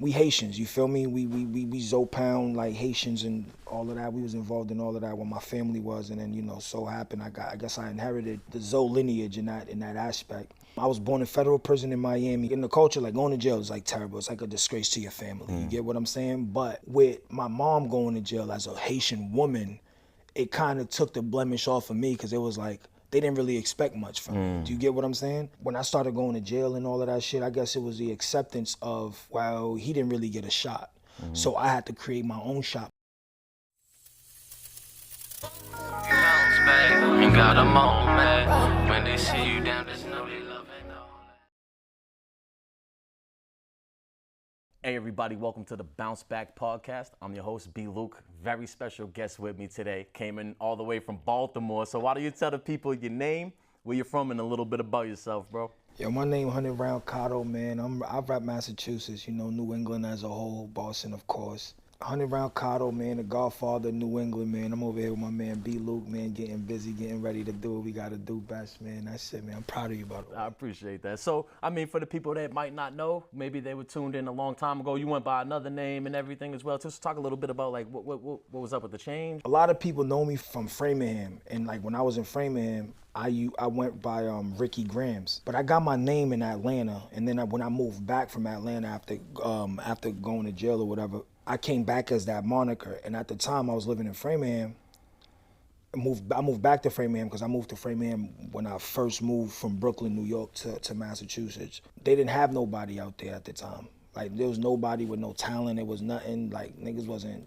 We Haitians, you feel me? We Zopound like Haitians and all of that. We was involved in all of that when my family was, and then so happened I guess I inherited the Zo lineage in that aspect. I was born in federal prison in Miami. In the culture, like going to jail is like terrible. It's like a disgrace to your family. You get what I'm saying? But with my mom going to jail as a Haitian woman, it kind of took the blemish off of me because it was like, they didn't really expect much from me. Do you get what I'm saying? When I started going to jail and all of that shit, I guess it was the acceptance of, well, he didn't really get a shot. So I had to create my own shot. Ain't got a moment. When they see you down, there's no they love and all that. Hey everybody, welcome to the Bounce Back Podcast. I'm your host, B. Luke. Very special guest with me today. Came in all the way from Baltimore. So why don't you tell the people your name, where you're from, and a little bit about yourself, bro? Yo, my name 100 Round Kado, man. I rap Massachusetts, New England as a whole, Boston, of course. 100 Round Kado, man, the godfather of New England, man. I'm over here with my man B. Luke, man, getting busy, getting ready to do what we got to do best, man. That's it, man. I'm proud of you, brother. I appreciate that. So, I mean, for the people that might not know, maybe they were tuned in a long time ago. You went by another name and everything as well. Just talk a little bit about, like, what was up with the change? A lot of people know me from Framingham, and, like, when I was in Framingham, I went by Ricky Grams, but I got my name in Atlanta, and then when I moved back from Atlanta after going to jail or whatever, I came back as that moniker. And at the time I was living in Framingham. I moved back to Framingham because I moved to Framingham when I first moved from Brooklyn, New York to Massachusetts. They didn't have nobody out there at the time. Like, there was nobody with no talent. It was nothing. Like, niggas wasn't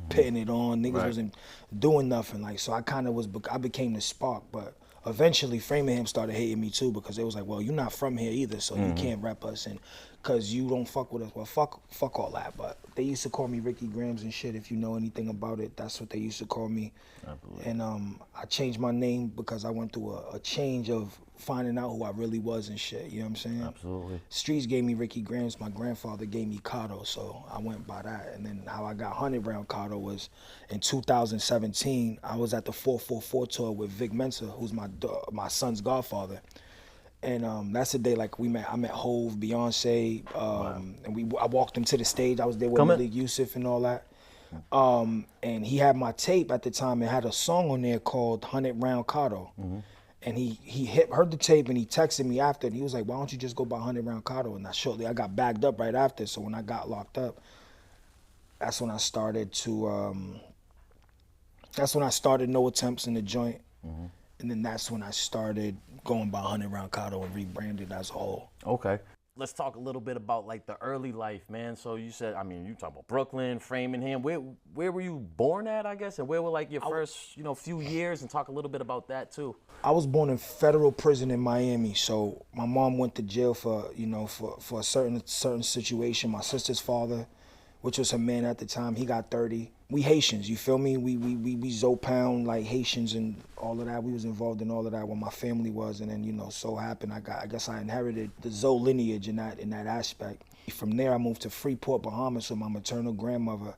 putting it on. Niggas wasn't doing nothing. Like, so I became the spark. But eventually Framingham started hating me too, because they was like, well, you're not from here either, so you can't rep us, and because you don't fuck with us. Well, fuck all that. But they used to call me Ricky Grams and shit. If you know anything about it, that's what they used to call me. And I changed my name because I went through a change of finding out who I really was and shit. You know what I'm saying? Absolutely. Streets gave me Ricky Grams. My grandfather gave me Kado, so I went by that. And then how I got 100 Round Kado was in 2017. I was at the 444 tour with Vic Mensa, who's my son's godfather. And that's the day, like, I met Hove, Beyonce, and I walked him to the stage. I was there with Malik Yusuf and all that. And he had my tape at the time. It had a song on there called 100 Round Kado. And he heard the tape and he texted me after, and he was like, why don't you just go by 100 Round Kado? And I got bagged up right after. So when I got locked up, that's when I started No Attempts in the joint. And then that's when I started going by 100 Round Kado and rebranded as a whole. Okay. Let's talk a little bit about, like, the early life, man. So you said, I mean, you talk about Brooklyn, Framingham. Where were you born at, I guess? And where were, like, your first, few years? And talk a little bit about that too. I was born in federal prison in Miami. So my mom went to jail for a certain situation. My sister's father, which was her man at the time, he got 30. We Haitians, you feel me? We Zopound like Haitians and all of that. We was involved in all of that when my family was, and then so happened I guess I inherited the Zo lineage in that aspect. From there I moved to Freeport, Bahamas with my maternal grandmother,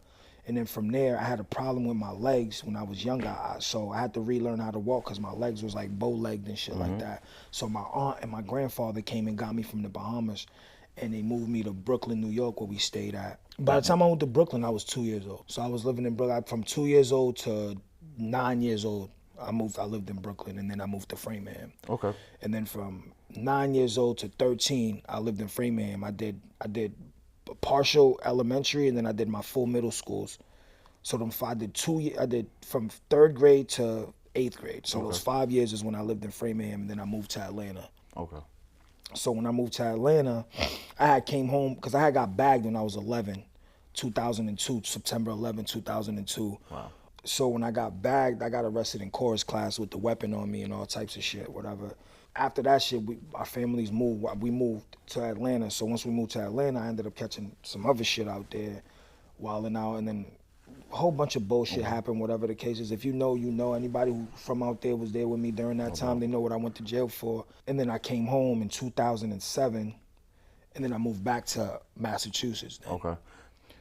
and then from there I had a problem with my legs when I was younger, so I had to relearn how to walk because my legs was like bow-legged and shit like that. So my aunt and my grandfather came and got me from the Bahamas, and they moved me to Brooklyn, New York, where we stayed at. By the time I went to Brooklyn, I was 2 years old. So I was living in Brooklyn from 2 years old to 9 years old. I lived in Brooklyn, and then I moved to Framingham. Okay. And then from 9 years old to 13, I lived in Framingham. I did partial elementary, and then I did my full middle schools. So I did from 3rd grade to 8th grade. So those 5 years is when I lived in Framingham, and then I moved to Atlanta. Okay. So when I moved to Atlanta, I came home because I had got bagged when I was 11, 2002, September 11, 2002. Wow. So when I got bagged, I got arrested in chorus class with the weapon on me and all types of shit, whatever. After that shit, our families moved. We moved to Atlanta. So once we moved to Atlanta, I ended up catching some other shit out there, wilding out, and then a whole bunch of bullshit happened, whatever the case is. If you know, you know. Anybody who from out there was there with me during that time, they know what I went to jail for. And then I came home in 2007, and then I moved back to Massachusetts. Then. Okay.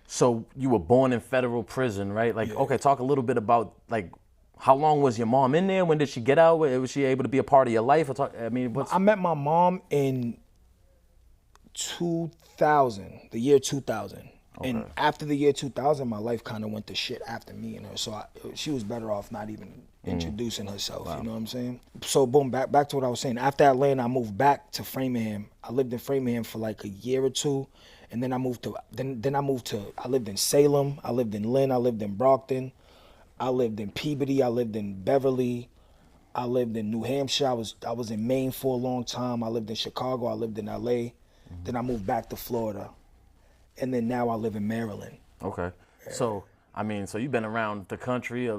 So you were born in federal prison, right? Like, okay, talk a little bit about, like, how long was your mom in there? When did she get out? Was she able to be a part of your life? I met my mom in 2000, the year 2000. And after the year 2000, my life kind of went to shit after me and her. So she was better off not even introducing herself. You know what I'm saying? So boom, back to what I was saying. After Atlanta, I moved back to Framingham. I lived in Framingham for like a year or two, and then I moved to I lived in Salem, I lived in Lynn, I lived in Brockton, I lived in Peabody, I lived in Beverly, I lived in New Hampshire. I was in Maine for a long time. I lived in Chicago. I lived in LA. Then I moved back to Florida. And then now I live in Maryland. Okay. So, I mean, so you've been around the country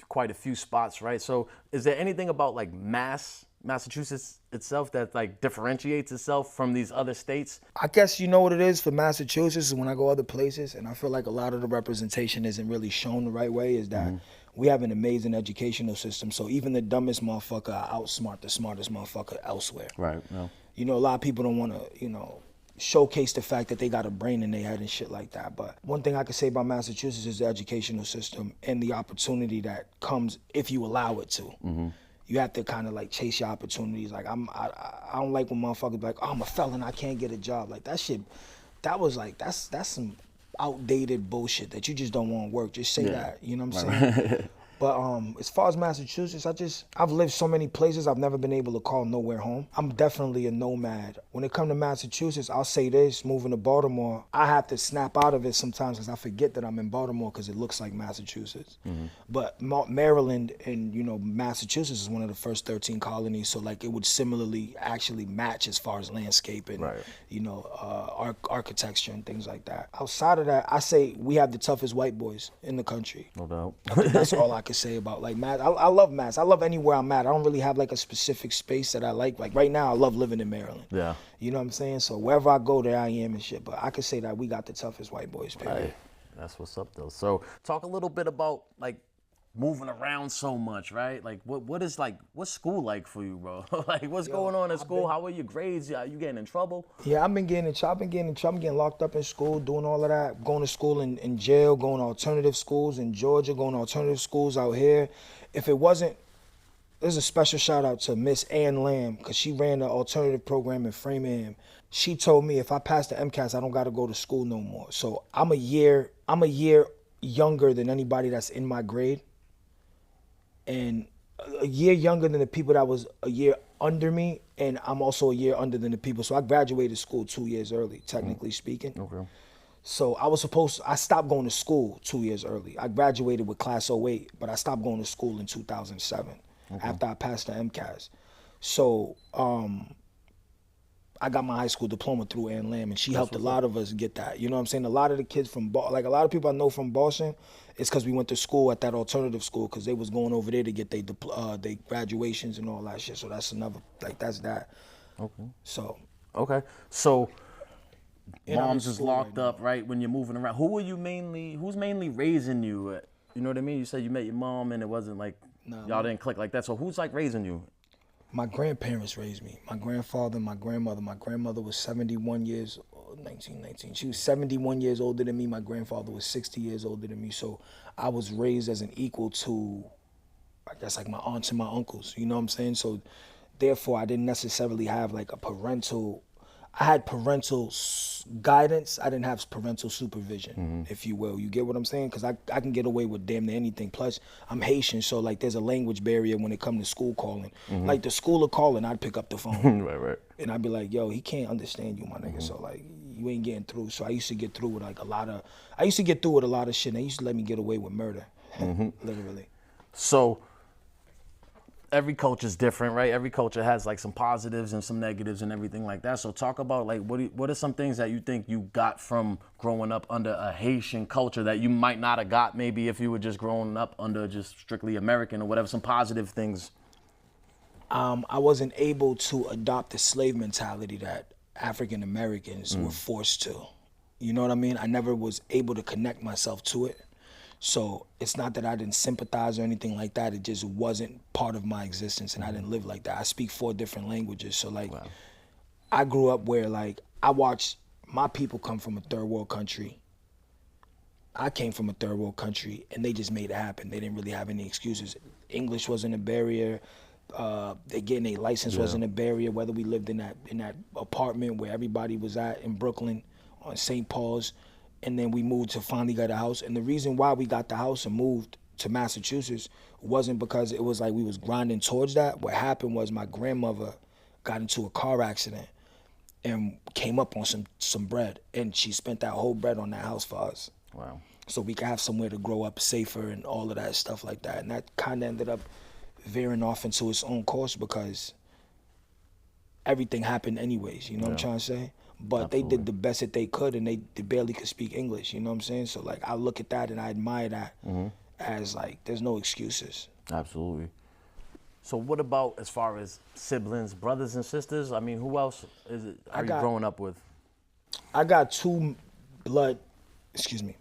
quite a few spots, right? So is there anything about like Massachusetts itself that like differentiates itself from these other states? I guess you know what it is for Massachusetts is when I go other places, and I feel like a lot of the representation isn't really shown the right way, is that we have an amazing educational system. So even the dumbest motherfucker outsmart the smartest motherfucker elsewhere. Right. No. You know, a lot of people don't want to, showcase the fact that they got a brain in their head and shit like that. But one thing I could say about Massachusetts is the educational system and the opportunity that comes if you allow it to. You have to kind of like chase your opportunities. Like I don't like when motherfuckers be like, oh, I'm a felon, I can't get a job. Like that shit, that's some outdated bullshit that you just don't want to work. Just say that, you know what I'm saying? But as far as Massachusetts, I've lived so many places I've never been able to call nowhere home. I'm definitely a nomad. When it comes to Massachusetts, I'll say this, moving to Baltimore, I have to snap out of it sometimes because I forget that I'm in Baltimore because it looks like Massachusetts. But Maryland and, Massachusetts is one of the first 13 colonies, so like it would similarly actually match as far as landscape and, architecture and things like that. Outside of that, I say we have the toughest white boys in the country. No doubt. I think that's all I can say about like Mass. I love Mass. I love anywhere I'm at. I don't really have like a specific space that I like. Like right now, I love living in Maryland. Yeah. You know what I'm saying? So wherever I go, there I am and shit. But I could say that we got the toughest white boys, period. Right. That's what's up though. So talk a little bit about like moving around so much, right? Like what's school like for you, bro? Like what's going on in school? How are your grades? Are you getting in trouble? Yeah, I've been getting in trouble. I'm getting locked up in school, doing all of that, going to school in jail, going to alternative schools in Georgia, going to alternative schools out here. If it wasn't, there's a special shout out to Miss Ann Lamb, because she ran the alternative program in Framingham. She told me if I pass the MCAS, I don't got to go to school no more. So I'm a year younger than anybody that's in my grade, and a year younger than the people that was a year under me, and I'm also a year under than the people. So I graduated school 2 years early, technically speaking. Okay. So I stopped going to school 2 years early. I graduated with class 08, but I stopped going to school in 2007 after I passed the MCAS. So I got my high school diploma through Ann Lamb, and she helped a lot of us get that. You know what I'm saying? A lot of the kids from like a lot of people I know from Boston, it's because we went to school at that alternative school because they was going over there to get their graduations and all that shit. So that's another, like that's that. Okay. So. Okay. So mom's is locked up, right? When you're moving around, who's mainly raising you? You know what I mean? You said you met your mom and it wasn't like y'all didn't click like that. So who's like raising you? My grandparents raised me. My grandfather, my grandmother. My grandmother was 71 years old, 19. She was 71 years older than me. My grandfather was 60 years older than me. So I was raised as an equal to, I guess, like my aunts and my uncles. You know what I'm saying? So therefore, I didn't necessarily have like I had parental guidance. I didn't have parental supervision, if you will. You get what I'm saying? Because I can get away with damn near anything. Plus, I'm Haitian, so like there's a language barrier when it comes to school calling. Like the school of calling, I'd pick up the phone. Right. And I'd be like, yo, he can't understand you, my nigga. So like, you ain't getting through. So I used to get through with a lot of shit. And they used to let me get away with murder, literally. So every culture is different, right? Every culture has like some positives and some negatives and everything like that. So talk about like what are some things that you think you got from growing up under a Haitian culture that you might not have got maybe if you were just growing up under just strictly American or whatever, some positive things? I wasn't able to adopt the slave mentality that African Americans were forced to. You know what I mean? I never was able to connect myself to it. So it's not that I didn't sympathize or anything like that. It just wasn't part of my existence, and I didn't live like that. I speak 4 different languages. So like, I grew up where like I watched my people come from a third world country. I came from a third world country, and they just made it happen. They didn't really have any excuses. English wasn't a barrier. They getting a license wasn't a barrier. Whether we lived in that apartment where everybody was at in Brooklyn, on St. Paul's, and then we moved to finally get a house. And the reason why we got the house and moved to Massachusetts wasn't because it was like we was grinding towards that. What happened was my grandmother got into a car accident and came up on some bread, and she spent that whole bread on that house for us. Wow. So we could have somewhere to grow up safer and all of that stuff like that. And that kind of ended up veering off into its own course because everything happened anyways, you know what I'm trying to say? But Absolutely. they did the best that they could, and they barely could speak English, you know what I'm saying? So like I look at that and I admire that as like there's no excuses. Absolutely. So what about as far as siblings, brothers and sisters? I mean, who else are you growing up with? I got two blood sisters.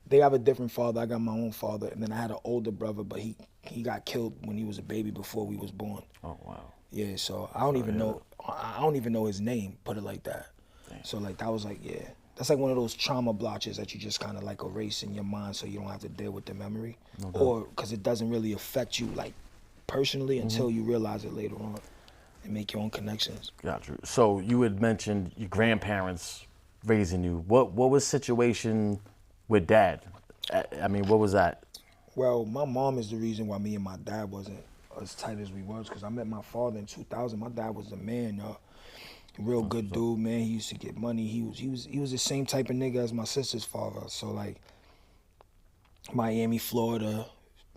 They have a different father. I got my own father, and then I had an older brother, but he got killed when he was a baby before we was born. Oh wow. Yeah, so I don't even know his name, put it like that. Damn. So like that was like, yeah. That's like one of those trauma blotches that you just kind of like erase in your mind so you don't have to deal with the memory. Okay. Or because it doesn't really affect you like personally until you realize it later on and make your own connections. Gotcha. So you had mentioned your grandparents raising you. What was the situation with dad? I mean, what was that? Well, my mom is the reason why me and my dad wasn't as tight as we was, because I met my father in 2000. My dad was the man, real good dude, man. He used to get money. He was the same type of nigga as my sister's father. So like Miami, Florida,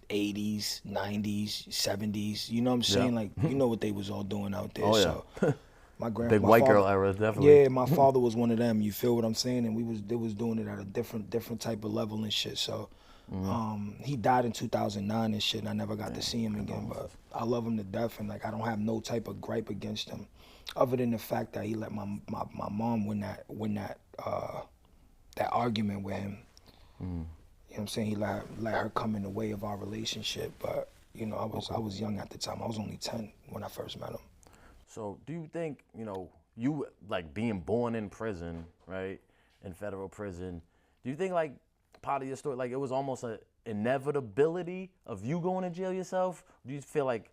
80s, 90s, 70s. You know what I'm saying? Yeah. Like you know what they was all doing out there. Oh, yeah. So my Big white girl era, definitely. Yeah, my father was one of them. You feel what I'm saying? And they was doing it at a different type of level and shit. So he died in 2009 and shit, and I never got to see him again. But I love him to death, and like I don't have no type of gripe against him, other than the fact that he let my mom win that argument with him. You know what I'm saying? He let her come in the way of our relationship. But you know, I was young at the time. I was only 10 when I first met him. So do you think, you like being born in prison, right, in federal prison, do you think like part of your story, like it was almost an inevitability of you going to jail yourself? Do you feel like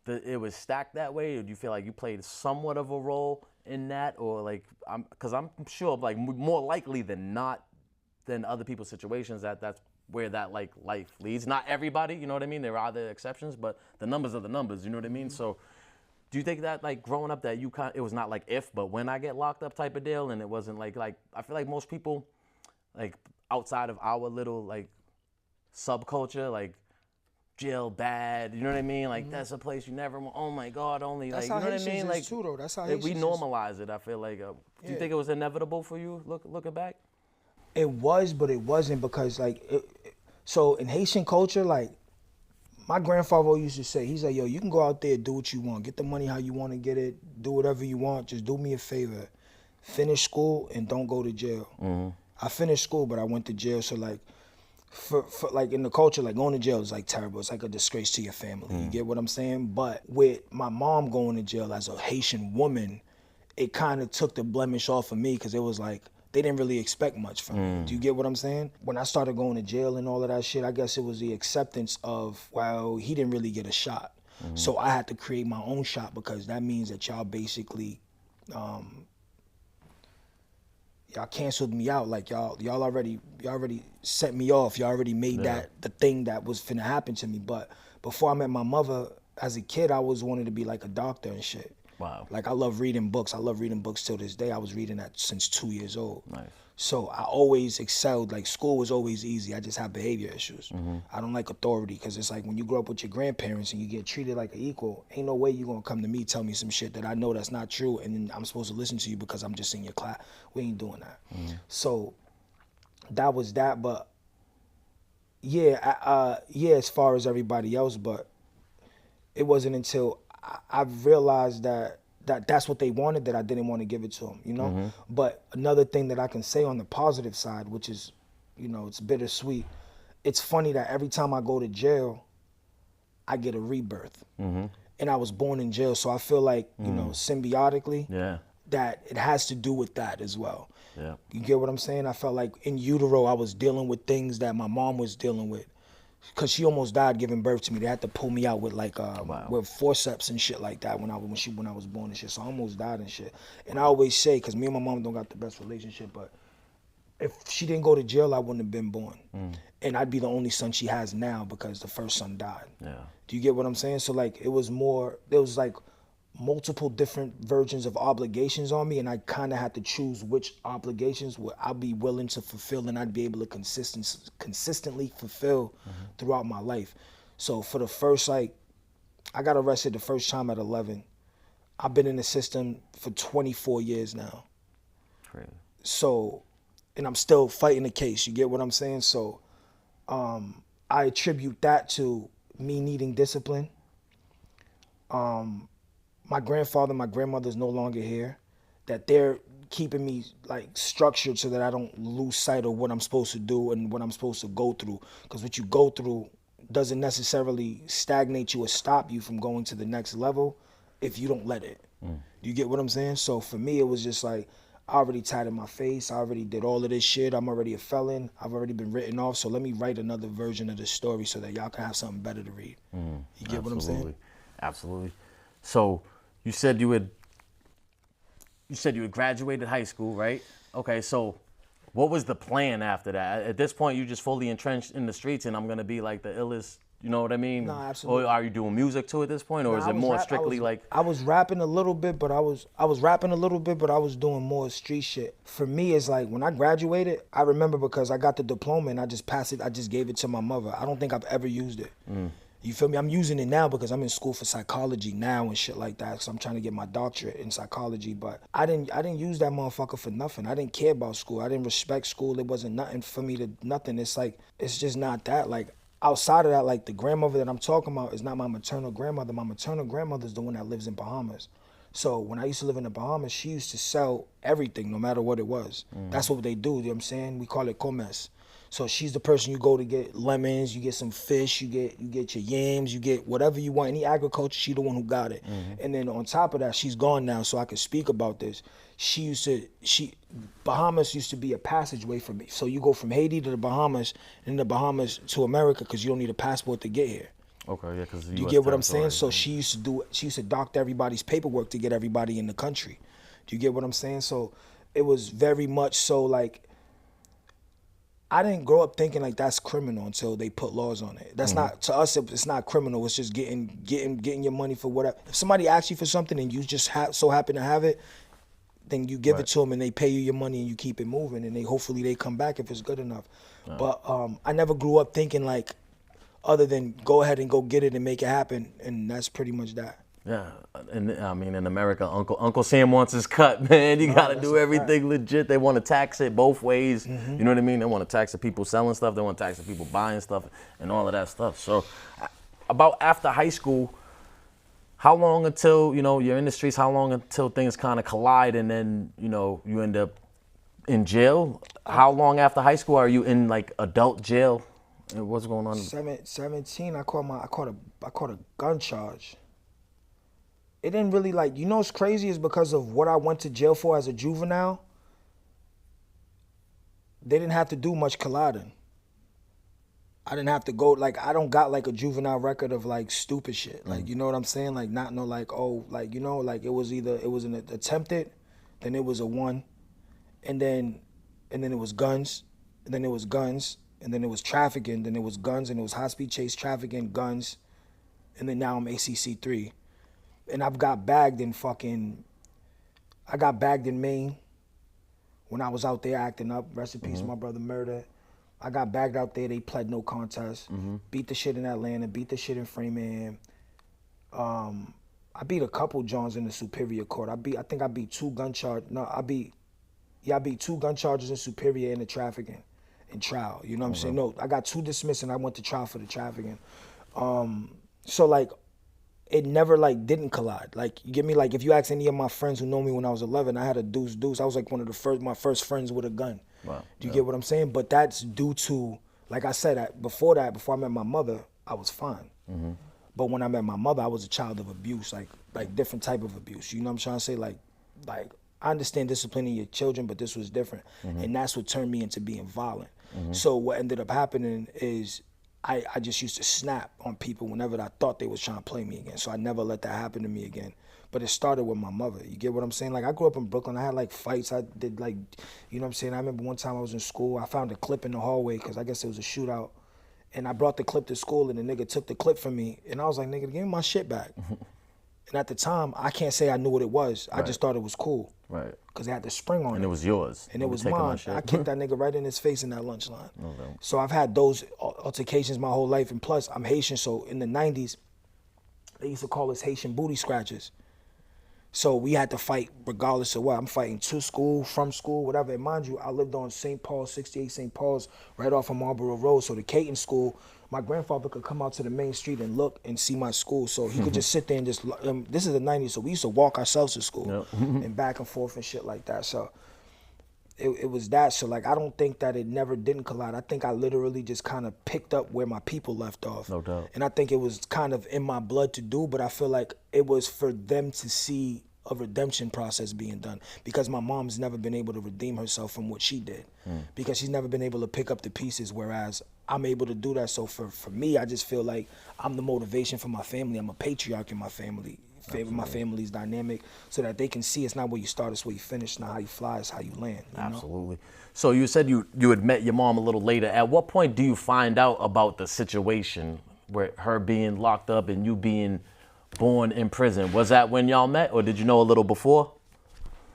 it was stacked that way, or do you feel like you played somewhat of a role in that? Or like, because I'm sure like more likely than not than other people's situations that's where that like life leads. Not everybody, you know what I mean? There are other exceptions, but the numbers are the numbers, you know what I mean? So do you think that like growing up that it was not like if, but when I get locked up type of deal, and it wasn't like I feel like most people like outside of our little like subculture, like jail bad, you know what I mean? Like that's a place you never want. Oh my God, only that's like, you know what I Haitians mean? Like too, though. That's how we Haitians normalize it. I feel like. Do you think it was inevitable for you looking back? It was, but it wasn't, because like so in Haitian culture, like my grandfather used to say, he's like, yo, you can go out there, do what you want, get the money how you want to get it, do whatever you want, just do me a favor, finish school and don't go to jail. I finished school, but I went to jail. So like, for like in the culture, like going to jail is like terrible. It's like a disgrace to your family. You get what I'm saying? But with my mom going to jail as a Haitian woman, it kind of took the blemish off of me, because it was like, they didn't really expect much from me. Do you get what I'm saying? When I started going to jail and all of that shit, I guess it was the acceptance of, well, he didn't really get a shot. So I had to create my own shot, because that means that y'all basically, y'all canceled me out. Like y'all already set me off. Y'all already made that the thing that was finna happen to me. But before I met my mother, as a kid, I always wanted to be like a doctor and shit. Wow. Like I love reading books. I love reading books till this day. I was reading that since 2 years old. Nice. So I always excelled. Like school was always easy. I just have behavior issues. I don't like authority, because it's like when you grow up with your grandparents and you get treated like an equal, ain't no way you gonna come to me tell me some shit that I know that's not true, and then I'm supposed to listen to you because I'm just in your class. We ain't doing that. So that was that. But yeah, as far as everybody else, but it wasn't until I realized that's what they wanted, that I didn't want to give it to them, you know? But another thing that I can say on the positive side, which is, it's bittersweet, it's funny that every time I go to jail, I get a rebirth. And I was born in jail, so I feel like, symbiotically, that it has to do with that as well. Yeah. You get what I'm saying? I felt like in utero, I was dealing with things that my mom was dealing with. Cause she almost died giving birth to me. They had to pull me out with like with forceps and shit like that when I was born and shit. So I almost died and shit. And I always say, cause me and my mom don't got the best relationship, but if she didn't go to jail, I wouldn't have been born. And I'd be the only son she has now because the first son died. Yeah. Do you get what I'm saying? So like there was like multiple different versions of obligations on me, and I kind of had to choose which obligations would I be willing to fulfill and I'd be able to consistently fulfill throughout my life. So for the first, like, I got arrested the first time at 11. I've been in the system for 24 years now. Crazy. So, and I'm still fighting the case. You get what I'm saying? So I attribute that to me needing discipline. My grandfather, my grandmother's no longer here, that they're keeping me like structured so that I don't lose sight of what I'm supposed to do and what I'm supposed to go through. Because what you go through doesn't necessarily stagnate you or stop you from going to the next level if you don't let it. You get what I'm saying? So for me, it was just like, I already tatted my face. I already did all of this shit. I'm already a felon. I've already been written off. So let me write another version of the story so that y'all can have something better to read. You get what I'm saying? Absolutely. So you said you had graduated high school, right? Okay, so what was the plan after that? At this point, you just fully entrenched in the streets, and I'm gonna be like the illest. You know what I mean? No, absolutely. Or are you doing music too at this point, or is it more strictly like? I was rapping a little bit, but I was doing more street shit. For me, it's like when I graduated, I remember because I got the diploma and I just passed it. I just gave it to my mother. I don't think I've ever used it. You feel me? I'm using it now because I'm in school for psychology now and shit like that. So I'm trying to get my doctorate in psychology. But I didn't use that motherfucker for nothing. I didn't care about school. I didn't respect school. It wasn't nothing for me to nothing. It's like, it's just not that. Like, outside of that, like the grandmother that I'm talking about is not my maternal grandmother. My maternal grandmother is the one that lives in Bahamas. So when I used to live in the Bahamas, she used to sell everything, no matter what it was. That's what they do, you know what I'm saying? We call it comes. So she's the person you go to get lemons, you get some fish, you get your yams, you get whatever you want. Any agriculture, she the one who got it. And then on top of that, she's gone now, so I can speak about this. Bahamas used to be a passageway for me. So you go from Haiti to the Bahamas, and the Bahamas to America, because you don't need a passport to get here. Okay, yeah, because you get what I'm saying? So she used to doctor everybody's paperwork to get everybody in the country. Do you get what I'm saying? So it was very much so like, I didn't grow up thinking like that's criminal until they put laws on it. That's not, to us, it's not criminal. It's just getting your money for whatever. If somebody asks you for something and you just so happen to have it, then you give it to them and they pay you your money and you keep it moving, and hopefully they come back if it's good enough. But I never grew up thinking like, other than go ahead and go get it and make it happen, and that's pretty much that. Yeah, and I mean, in America, Uncle Sam wants his cut, man. You gotta do everything legit. They want to tax it both ways. You know what I mean? They want to tax the people selling stuff. They want to tax the people buying stuff, and all of that stuff. So, about after high school, how long until you're in the streets? How long until things kind of collide, and then you end up in jail? How long after high school are you in like adult jail? And what's going on? 17. I caught a gun charge. It didn't really what's crazy is because of what I went to jail for as a juvenile, they didn't have to do much colliding. I didn't have to go, I don't got a juvenile record of stupid shit. You know what I'm saying? Not no it was an attempted, then it was a 1, and then it was guns, and then it was guns, and then it was trafficking, then it was guns, and it was high-speed chase, trafficking, guns, and then now I'm ACC 3. And I got bagged in Maine when I was out there acting up. Rest in peace, my brother murdered. I got bagged out there. They pled no contest. Beat the shit in Atlanta. Beat the shit in Framingham. I beat a couple Johns in the Superior Court. I think I beat 2 gun charges. No, I beat 2 gun charges in Superior and the trafficking in trial. You know what I'm saying? No, I got 2 dismissed and I went to trial for the trafficking. It never didn't collide. You get me? If you ask any of my friends who know me when I was 11, I had a deuce. I was one of my first friends with a gun. Wow. Do you get what I'm saying? But that's due to, like I said, before I met my mother, I was fine. But when I met my mother, I was a child of abuse, like different type of abuse. You know what I'm trying to say? Like I understand disciplining your children, but this was different. And that's what turned me into being violent. So what ended up happening is I just used to snap on people whenever I thought they was trying to play me again. So I never let that happen to me again. But it started with my mother. You get what I'm saying? Like, I grew up in Brooklyn. I had, like, fights. I did, like, you know what I'm saying? I remember one time I was in school. I found a clip in the hallway because I guess it was a shootout. And I brought the clip to school, and the nigga took the clip from me. And I was like, nigga, give me my shit back. And at the time, I can't say I knew what it was. I just thought it was cool. Right. Because it had the spring on it. And it was yours. And it was mine. I kicked that nigga right in his face in that lunch line. Okay. So I've had those altercations my whole life. And plus, I'm Haitian, so in the 90s, they used to call us Haitian booty scratchers. So we had to fight regardless of what. I'm fighting to school, from school, whatever. And mind you, I lived on St. Paul's, 68 St. Paul's, right off of Marlboro Road. So the Caton school, my grandfather could come out to the main street and look and see my school. So he could just sit there and just, this is the 90s, so we used to walk ourselves to school and back and forth and shit like that. So it was that. So, like, I don't think that it never didn't collide. I think I literally just kind of picked up where my people left off. No doubt. And I think it was kind of in my blood to do, but I feel like it was for them to see a redemption process being done, because my mom's never been able to redeem herself from what she did, because she's never been able to pick up the pieces, whereas I'm able to do that. So for me, I just feel like I'm the motivation for my family. I'm a patriarch in my family. My family's dynamic, so that they can see it's not where you start, it's where you finish. Not how you fly, it's how you land. You Absolutely. Know? So you said you had met your mom a little later. At what point do you find out about the situation where her being locked up and you being born in prison? Was that when y'all met, or did you know a little before?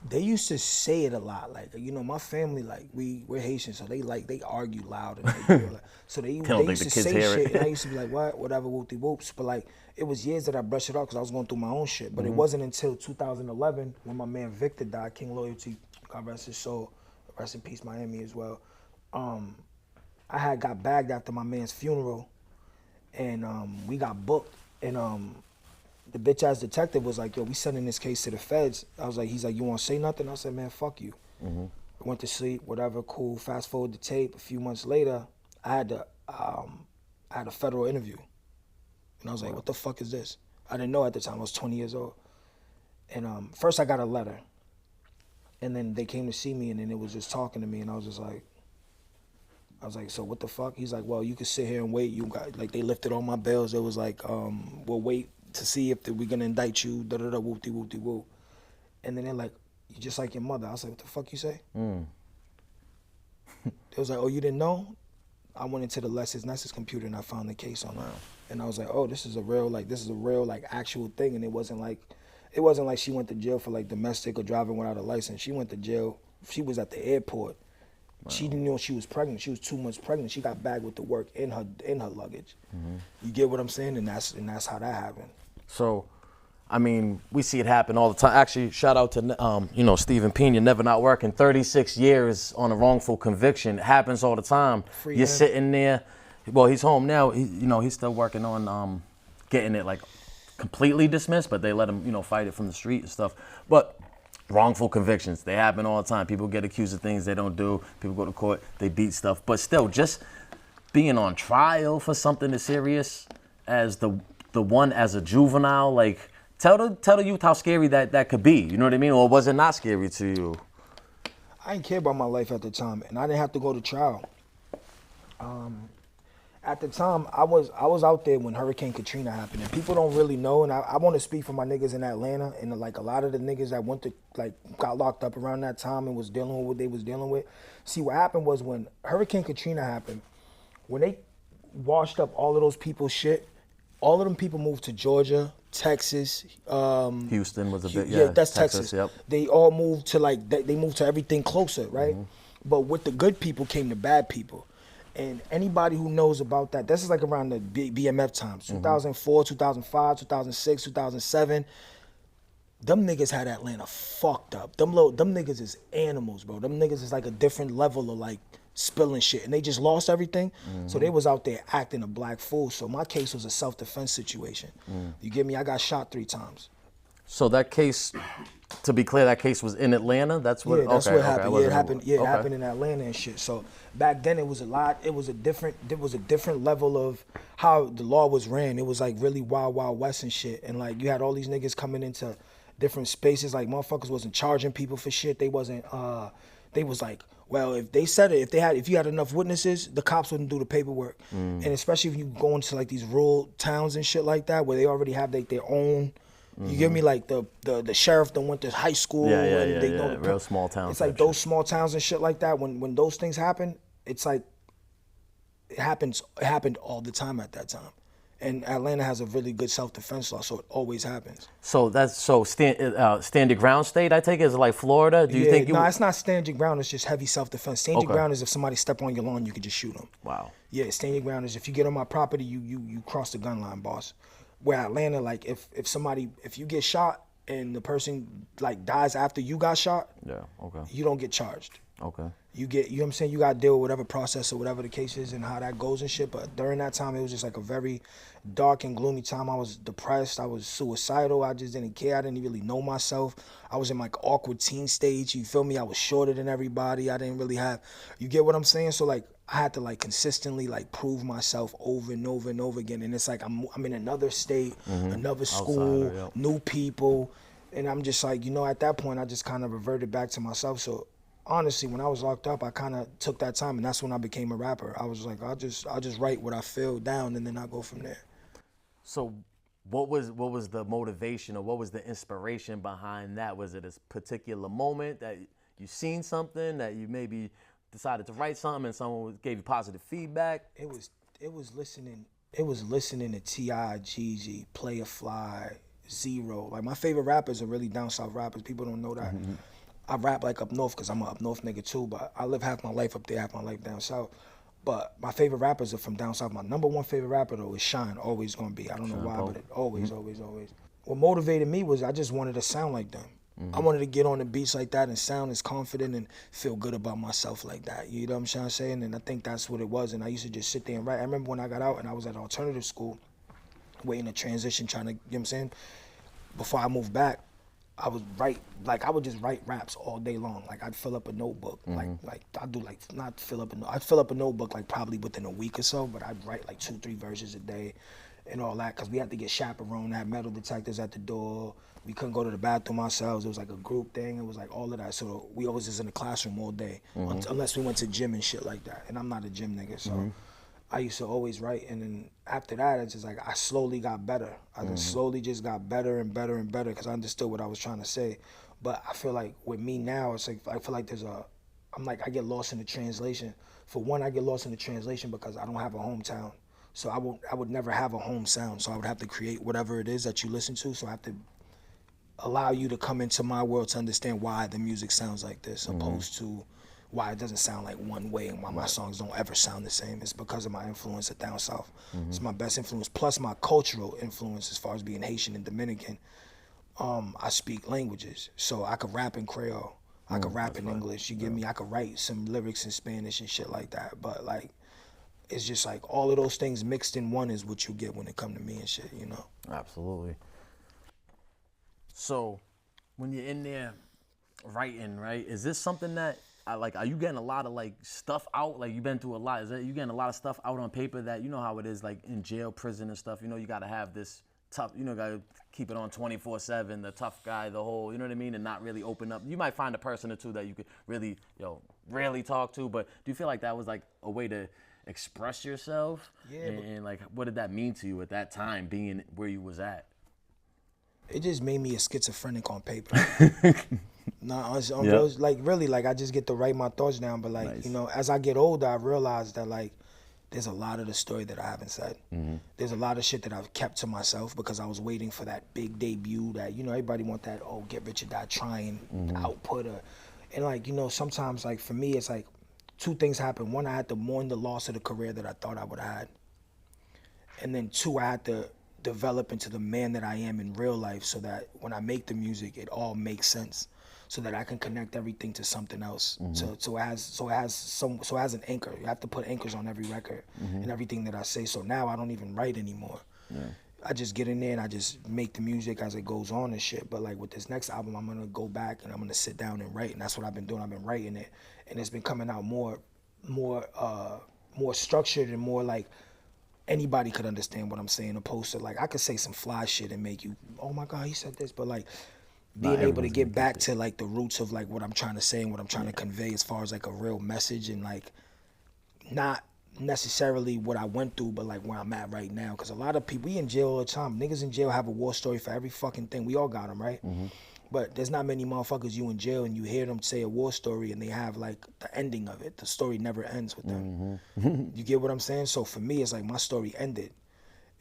They used to say it a lot, like, you know, my family, like, we're Haitian, so they argue loud, and so they used to say shit, and I used to be like, what, whatever, whoopty whoops, but like, it was years that I brushed it off because I was going through my own shit, but it wasn't until 2011 when my man Victor died, King Loyalty, God rest his soul, rest in peace, Miami as well. I had got bagged after my man's funeral, and we got booked, and the bitch ass detective was like, yo, we sending this case to the feds. I was like, he's like, you want to say nothing? I said, man, fuck you. I went to sleep, whatever, cool. Fast forward the tape. A few months later, I had a federal interview. And I was like, what the fuck is this? I didn't know at the time. I was 20 years old. And first I got a letter. And then they came to see me, and then it was just talking to me, and I was like, so what the fuck? He's like, well, you can sit here and wait. You got, like, they lifted all my bails. It was like, we'll wait to see if we're gonna indict you, da-da-da, whoop-de-whoop-de-whoop. And then they're like, you just like your mother. I was like, what the fuck you say? They was like, oh, you didn't know? I went into the LexisNexis computer and I found the case on it. And I was like, oh, this is a real, like, actual thing. And it wasn't like she went to jail for, like, domestic or driving without a license. She went to jail, she was at the airport. Wow. She didn't know she was pregnant. She was 2 months pregnant. She got bagged with the work in her luggage. You get what I'm saying? And that's how that happened. So, I mean, we see it happen all the time. Actually, shout out to Stephen Pena, never not working. 36 years on a wrongful conviction. It happens all the time. You're sitting there. Well, he's home now. He's still working on getting it, like, completely dismissed, but they let him fight it from the street and stuff. But wrongful convictions, they happen all the time. People get accused of things they don't do. People go to court, they beat stuff. But still, just being on trial for something as serious as the one as a juvenile, like, tell the youth how scary that could be. You know what I mean? Or was it not scary to you? I didn't care about my life at the time, and I didn't have to go to trial. At the time, I was out there when Hurricane Katrina happened, and people don't really know, and I want to speak for my niggas in Atlanta, and like a lot of the niggas that got locked up around that time and was dealing with what they was dealing with. See, what happened was when Hurricane Katrina happened, when they washed up all of those people's shit, all of them people moved to Georgia, Texas. Houston was a bit, yeah, that's Texas. Yep. They all moved to they moved to everything closer, right? But with the good people came the bad people. And anybody who knows about that, this is like around the BMF times, 2004, 2005, 2006, 2007. Them niggas had Atlanta fucked up. Them niggas is animals, bro. Them niggas is like a different level of like spilling shit, and they just lost everything. So they was out there acting a black fool. So my case was a self-defense situation. You get me? I got shot 3 times. So that case, to be clear, that case was in Atlanta? That's what, yeah, that's what happened. Okay. Yeah, it happened. Yeah, it happened in Atlanta and shit. So back then it was a lot. There was a different level of how the law was ran. It was like really wild, wild west and shit. And like you had all these niggas coming into different spaces. Like motherfuckers wasn't charging people for shit. They wasn't. They was like, Well, if they said it, if you had enough witnesses, the cops wouldn't do the paperwork. And especially if you go into like these rural towns and shit like that, where they already have like their own. You give me like the sheriff that went to high school and they know the real small towns. It's like those small towns and shit like that. When those things happen, it's like it happened all the time at that time. And Atlanta has a really good self-defense law, so it always happens. So that's stand your ground state. I take it is like Florida. Do you think you? No, it's not stand your ground. It's just heavy self-defense. Stand your ground is if somebody step on your lawn, you can just shoot them. Wow. Yeah, stand your ground is if you get on my property, you cross the gun line, boss. Where Atlanta, like if you get shot and the person like dies after you got shot, you don't get charged. Okay. You know what I'm saying? You got to deal with whatever process or whatever the case is and how that goes and shit. But during that time, it was just like a very dark and gloomy time. I was depressed. I was suicidal. I just didn't care. I didn't really know myself. I was in like awkward teen stage. You feel me? I was shorter than everybody. I didn't really have, you get what I'm saying? So like I had to like consistently like prove myself over and over and over again. And it's like I'm in another state, another school, new people. And I'm just like, at that point, I just kind of reverted back to myself. So honestly, when I was locked up, I kind of took that time, and that's when I became a rapper. I was like, I'll just write what I feel down, and then I'll go from there. So what was the motivation or what was the inspiration behind that? Was it a particular moment that you seen something that you maybe decided to write something and someone gave you positive feedback? It was listening to T.I., Jeezy, Player Fly, Zero. Like my favorite rappers are really down south rappers. People don't know that. I rap like up north because I'm an up north nigga too, but I live half my life up there, half my life down south. But my favorite rappers are from down south. My number one favorite rapper though is Shine, always gonna be. I don't know why, but it always. What motivated me was I just wanted to sound like them. I wanted to get on the beats like that and sound as confident and feel good about myself like that. You know what I'm trying to say? And I think that's what it was. And I used to just sit there and write. I remember when I got out and I was at alternative school, waiting to transition, trying to, you know what I'm saying? Before I moved back, I would just write raps all day long. Like I'd fill up a notebook, I'd fill up a notebook like probably within a week or so, but I'd write like 2-3 verses a day and all that, because we had to get chaperoned, had metal detectors at the door. We couldn't go to the bathroom ourselves. It was like a group thing. It was like all of that. So we always was in the classroom all day, unless we went to gym and shit like that. And I'm not a gym nigga, so I used to always write. And then after that, it's just like I slowly got better. I just slowly just got better and better and better because I understood what I was trying to say. But I feel like with me now, it's like I feel like I get lost in the translation. For one, I get lost in the translation because I don't have a hometown. So I would never have a home sound. So I would have to create whatever it is that you listen to. So I have to allow you to come into my world to understand why the music sounds like this, opposed to why it doesn't sound like one way and why my songs don't ever sound the same. It's because of my influence at down south. It's my best influence, plus my cultural influence as far as being Haitian and Dominican. I speak languages, so I could rap in Creole. I could rap in English. You get me? I could write some lyrics in Spanish and shit like that. But like, it's just like all of those things mixed in one is what you get when it come to me and shit, you know? Absolutely. So when you're in there writing, right, is this something that, are you getting a lot of like stuff out? Like you've been through a lot. You getting a lot of stuff out on paper that, you know how it is like in jail, prison and stuff, you know, you got to have this tough, you know, got to keep it on 24/7, the tough guy, the whole, you know what I mean? And not really open up. You might find a person or two that you could really, really talk to, but do you feel like that was like a way to express yourself? Yeah. And like, what did that mean to you at that time, being where you was at? It just made me a schizophrenic on paper. Like really, like I just get to write my thoughts down. But like, you know, as I get older, I realize that like there's a lot of the story that I haven't said. There's a lot of shit that I've kept to myself because I was waiting for that big debut that, you know, everybody want that, get rich or die trying output. And like, you know, sometimes like for me, it's like two things happen. One, I had to mourn the loss of the career that I thought I would have had. And then two, I had to develop into the man that I am in real life so that when I make the music, it all makes sense, so that I can connect everything to something else. So it has an anchor. You have to put anchors on every record and everything that I say. So now I don't even write anymore. I just get in there and I just make the music as it goes on and shit. But like with this next album, I'm gonna go back and I'm gonna sit down and write, and that's what I've been doing. I've been writing it, and it's been coming out more structured and more like anybody could understand what I'm saying, opposed to like I could say some fly shit and make you, oh my God, he said this, but like being able to everyone's get gonna back get to like the roots of like what I'm trying to say and what I'm trying to convey as far as like a real message and like not necessarily what I went through, but like where I'm at right now. Because a lot of people, we in jail all the time. Niggas in jail have a war story for every fucking thing. We all got them, right? But there's not many motherfuckers you in jail and you hear them say a war story and they have like the ending of it. The story never ends with them. You get what I'm saying? So for me, it's like my story ended.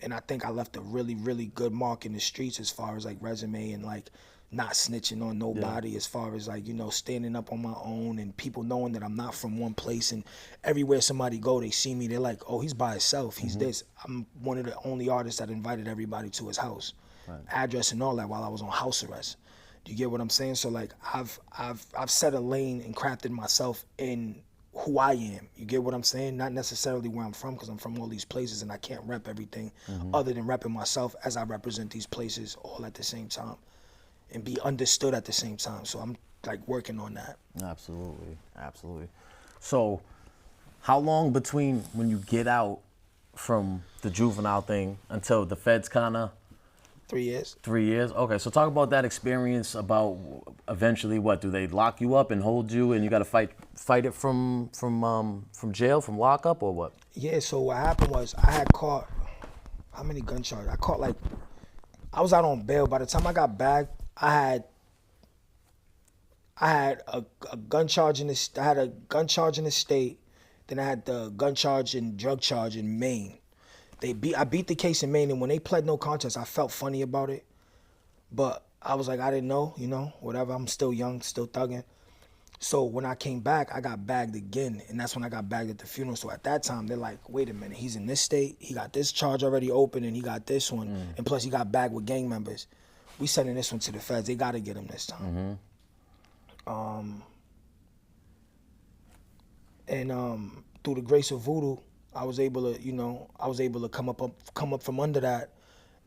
And I think I left a really, really good mark in the streets as far as like resume and like not snitching on nobody, as far as like, you know, standing up on my own and people knowing that I'm not from one place and everywhere somebody go, they see me, they're like, oh, he's by himself, he's this. I'm one of the only artists that invited everybody to his house, address and all that while I was on house arrest. Do you get what I'm saying? So like I've set a lane and crafted myself in who I am. You get what I'm saying? Not necessarily where I'm from, because I'm from all these places and I can't rep everything other than repping myself as I represent these places all at the same time and be understood at the same time. So I'm like working on that. Absolutely, absolutely. So how long between when you get out from the juvenile thing until the feds kind of 3 years. 3 years? Okay, so talk about that experience. About eventually, what do they lock you up and hold you, and you got to fight it from jail, from lockup, or what? Yeah. So what happened was I had caught how many gun charges? I caught like I was out on bail. By the time I got back, I had a gun charge in the I had a gun charge in the state. Then I had the gun charge and drug charge in Maine. I beat the case in Maine, and when they pled no contest, I felt funny about it. But I was like, I didn't know, you know, whatever. I'm still young, still thugging. So when I came back, I got bagged again, and that's when I got bagged at the funeral. So at that time, they're like, wait a minute, he's in this state, he got this charge already open, and he got this one, and plus he got bagged with gang members. We sending this one to the feds. They got to get him this time. Through the grace of voodoo, I was able to come up from under that.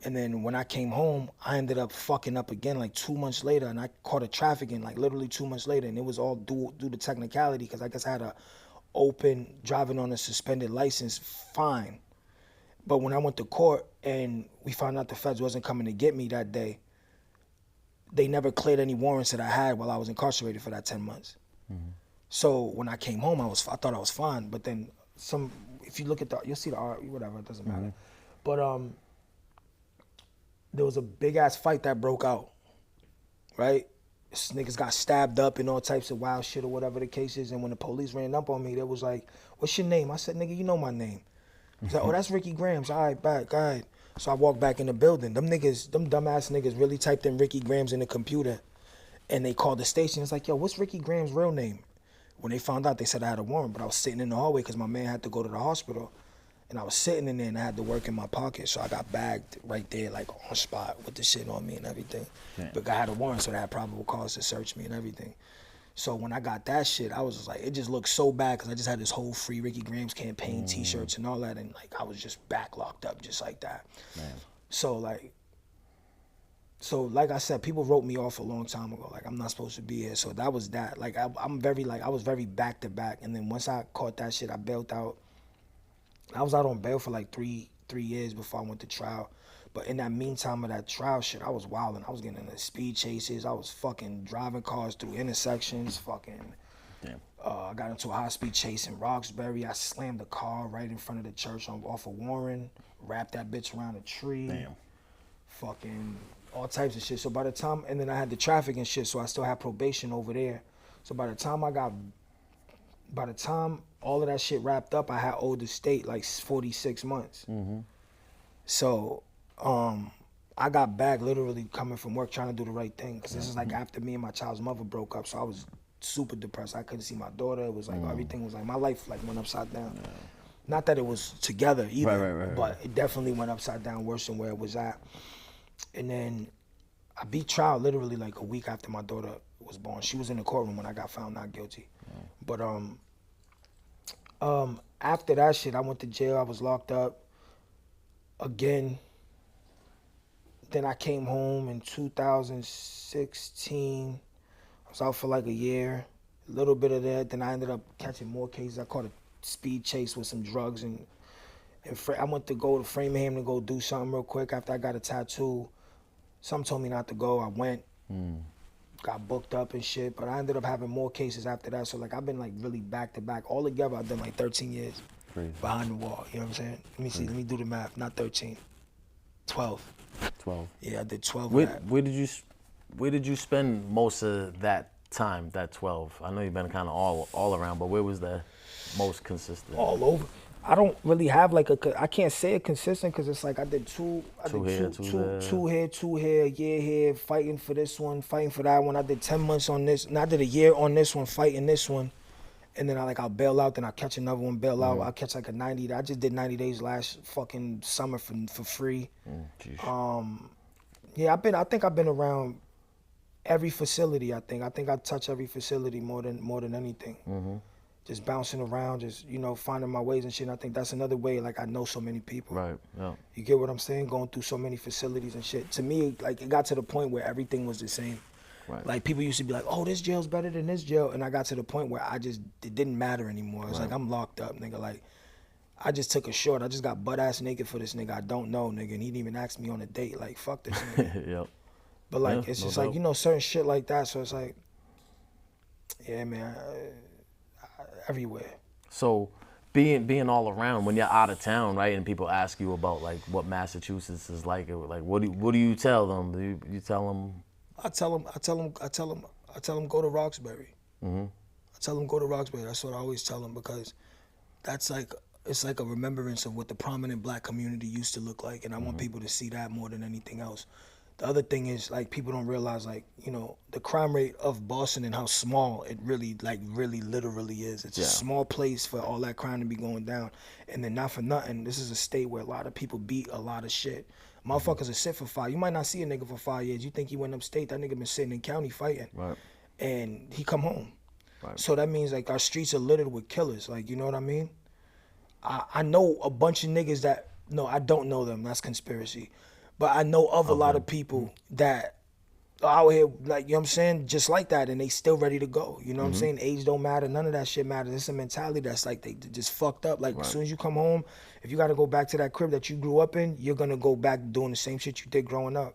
And then when I came home, I ended up fucking up again like 2 months later, and I caught a trafficking like literally 2 months later, and it was all due to technicality because I guess I had a open driving on a suspended license fine. But when I went to court and we found out the feds wasn't coming to get me that day, they never cleared any warrants that I had while I was incarcerated for that 10 months. So when I came home, I thought I was fine. But then if you look at you'll see the art, whatever, it doesn't matter. But there was a big ass fight that broke out, right? This niggas got stabbed up and all types of wild shit or whatever the case is. And when the police ran up on me, they was like, what's your name? I said, nigga, you know my name. He's like, oh, that's Ricky Grams. All right, back, all right. So I walked back in the building. Them dumbass niggas really typed in Ricky Grams in the computer, and they called the station. It's like, yo, what's Ricky Grams' real name? When they found out, they said I had a warrant, but I was sitting in the hallway because my man had to go to the hospital. And I was sitting in there and I had to work in my pocket. So I got bagged right there, like on spot with the shit on me and everything. Yeah. But I had a warrant, so they had probable cause to search me and everything. So when I got that shit, I was just like, it just looked so bad because I just had this whole Free Ricky Grams campaign t-shirts and all that. And like, I was just back locked up just like that. Man. So like I said, people wrote me off a long time ago. Like, I'm not supposed to be here. So that was that. Like, I was very back to back. And then once I caught that shit, I bailed out. I was out on bail for like three years before I went to trial. But in that meantime of that trial shit, I was wilding. I was getting into speed chases. I was fucking driving cars through intersections. Damn. I got into a high-speed chase in Roxbury. I slammed the car right in front of the church off of Warren. Wrapped that bitch around a tree. Damn. Fucking all types of shit. So by the time, and then I had the traffic and shit, so I still had probation over there. So by the time all of that shit wrapped up, I had owed the state like 46 months. So I got back literally coming from work trying to do the right thing. Because this is like after me and my child's mother broke up. So I was super depressed. I couldn't see my daughter. It was like everything was like, my life like went upside down. Yeah. Not that it was together either, but it definitely went upside down worse than where it was at. And then I beat trial literally like a week after my daughter was born. She was in the courtroom when I got found not guilty. But after that shit, I went to jail. I was locked up again. Then I came home in 2016. I was out for like a year, a little bit of that. Then I ended up catching more cases. I caught a speed chase with some drugs, and I went to go to Framingham to go do something real quick after I got a tattoo. Something told me not to go. I went. got booked up and shit. But I ended up having more cases after that. So like I've been like really back to back. All together, I've done like 13 years behind the wall. You know what I'm saying? Let me see. Let me do the math. Not 13. 12. 12. Yeah, I did 12 Where, of that. where did you spend most of that time, that 12? I know you've been kind of all around, but where was the most consistent? All over. I don't really have like I can't say it consistent because it's like I did two here, two here, a year here, fighting for this one, fighting for that one. I did 10 months on this, and I did a year on this one, fighting this one. And then I'll bail out, then I'll catch another one, bail out. I'll catch like a 90. I just did 90 days last fucking summer for free. Yeah, I think I've been around every facility. I think I touch every facility more than anything. Just bouncing around, just finding my ways and shit. And I think that's another way. Like I know so many people. Right. Yeah. You get what I'm saying? Going through so many facilities and shit. To me, like it got to the point where everything was the same. Right. Like people used to be like, "Oh, this jail's better than this jail," and I got to the point where it didn't matter anymore. It was like I'm locked up, nigga. Like I just took a short. I just got butt ass naked for this nigga I don't know, nigga, and he didn't even ask me on a date. Like fuck this nigga. Yep. But like it's just like certain shit like that. So it's like, yeah, man, everywhere. So being all around when you're out of town, right, and people ask you about like what Massachusetts is like what do you tell them? Do you tell them? I tell them go to Roxbury. I tell them go to Roxbury. That's what I always tell them because that's like it's like a remembrance of what the prominent black community used to look like, and I want people to see that more than anything else. The other thing is like people don't realize like the crime rate of Boston and how small it really literally is. It's a small place for all that crime to be going down, and then not for nothing, this is a state where a lot of people beat a lot of shit. Motherfuckers will sit for 5. You might not see a nigga for 5 years. You think he went upstate. That nigga been sitting in county fighting. Right. And he come home. Right. So that means like our streets are littered with killers. Like, you know what I mean? I know a bunch of niggas that, no, I don't know them. That's conspiracy. But I know of a lot of people that are out here, like, you know what I'm saying, just like that, and they still ready to go. You know what I'm saying? Age don't matter. None of that shit matters. It's a mentality that's like they just fucked up. Like, as soon as you come home, if you got to go back to that crib that you grew up in, you're going to go back doing the same shit you did growing up.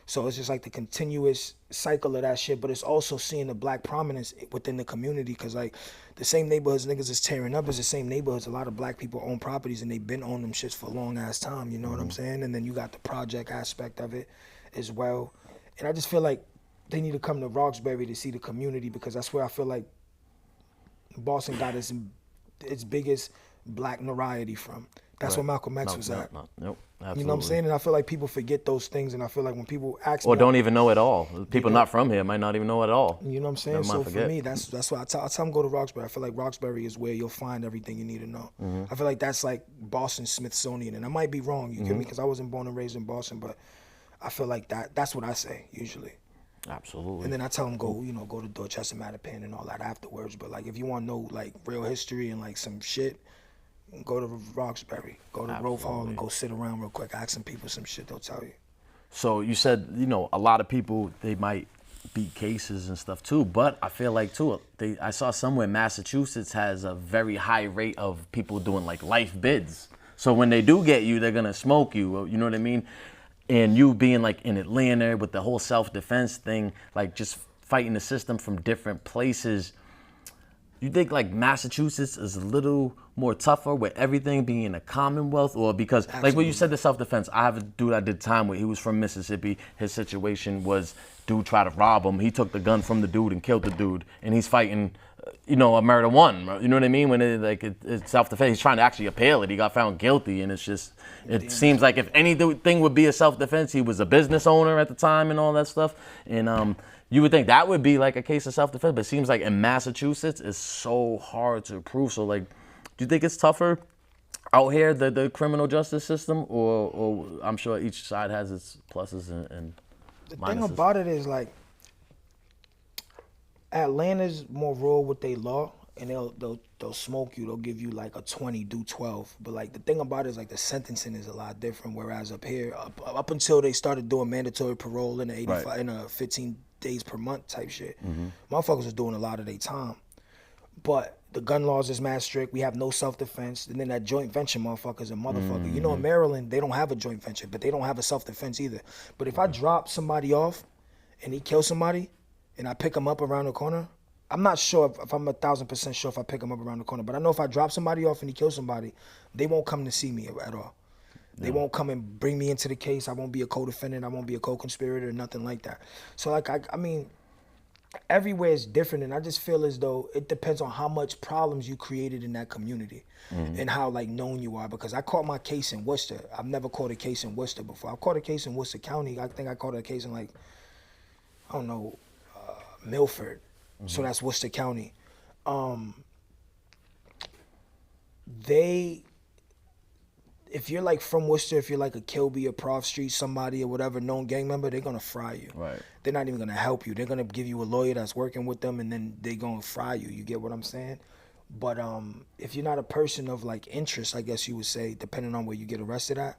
So it's just like the continuous cycle of that shit, but it's also seeing the black prominence within the community because, like, the same neighborhoods niggas is tearing up is the same neighborhoods. A lot of black people own properties, and they've been on them shits for a long-ass time, you know what I'm saying? And then you got the project aspect of it as well. And I just feel like they need to come to Roxbury to see the community because that's where I feel like Boston got its biggest black notoriety from. That's where Malcolm X was at. Nope. Absolutely. You know what I'm saying? And I feel like people forget those things, and I feel like when people ask or me, don't even know at all. People not from here might not even know at all. You know what I'm saying? So for me, that's why I tell them go to Roxbury. I feel like Roxbury is where you'll find everything you need to know. I feel like that's like Boston Smithsonian, and I might be wrong. You get me? Because I wasn't born and raised in Boston, but I feel like that's what I say usually. Absolutely. And then I tell them go to Dorchester, Mattapan, and all that afterwards. But like if you want to know like real history and like some shit, go to Roxbury, go to Grove Hall, and go sit around real quick. Ask some people some shit, they'll tell you. So you said, a lot of people, they might beat cases and stuff too, but I feel like too, I saw somewhere Massachusetts has a very high rate of people doing like life bids. So when they do get you, they're gonna smoke you, you know what I mean? And you being like in Atlanta with the whole self-defense thing, like just fighting the system from different places, you think like Massachusetts is a little more tougher with everything being a commonwealth, or because like when you said the self-defense, I have a dude I did time with, he was from Mississippi. His situation was dude tried to rob him. He took the gun from the dude and killed the dude, and he's fighting, a murder one. You know what I mean? When it's self-defense, he's trying to actually appeal it. He got found guilty, and it seems like if anything would be a self-defense, he was a business owner at the time and all that stuff, and you would think that would be like a case of self-defense, but it seems like in Massachusetts, it's so hard to prove. So, like, do you think it's tougher out here, the criminal justice system, or I'm sure each side has its pluses and the minuses? thing about it is, like, Atlanta's more raw with their law, and they'll smoke you. They'll give you like a 20, do 12. But like the thing about it is like the sentencing is a lot different. Whereas up here, up until they started doing mandatory parole in the 85 in a 15 days per month type shit, motherfuckers was doing a lot of their time. But the gun laws is mad strict. We have no self-defense. And then that joint venture motherfucker's a motherfucker. You know, in Maryland, they don't have a joint venture, but they don't have a self-defense either. But if I drop somebody off and he kills somebody, and I pick them up around the corner, I'm not sure if I'm 1,000% sure if I pick them up around the corner, but I know if I drop somebody off and he kills somebody, they won't come to see me at all. They won't come and bring me into the case. I won't be a co-defendant. I won't be a co-conspirator, nothing like that. So like, I mean, everywhere is different, and I just feel as though it depends on how much problems you created in that community and how like known you are. Because I caught my case in Worcester. I've never caught a case in Worcester before. I've caught a case in Worcester County. I think I caught a case in like, I don't know, Milford. So that's Worcester County. If you're like from Worcester, if you're like a Kilby or Prof Street, somebody or whatever, known gang member, they're gonna fry you. Right. They're not even gonna help you. They're gonna give you a lawyer that's working with them, and then they're gonna fry you. You get what I'm saying? But if you're not a person of like interest, I guess you would say, depending on where you get arrested at,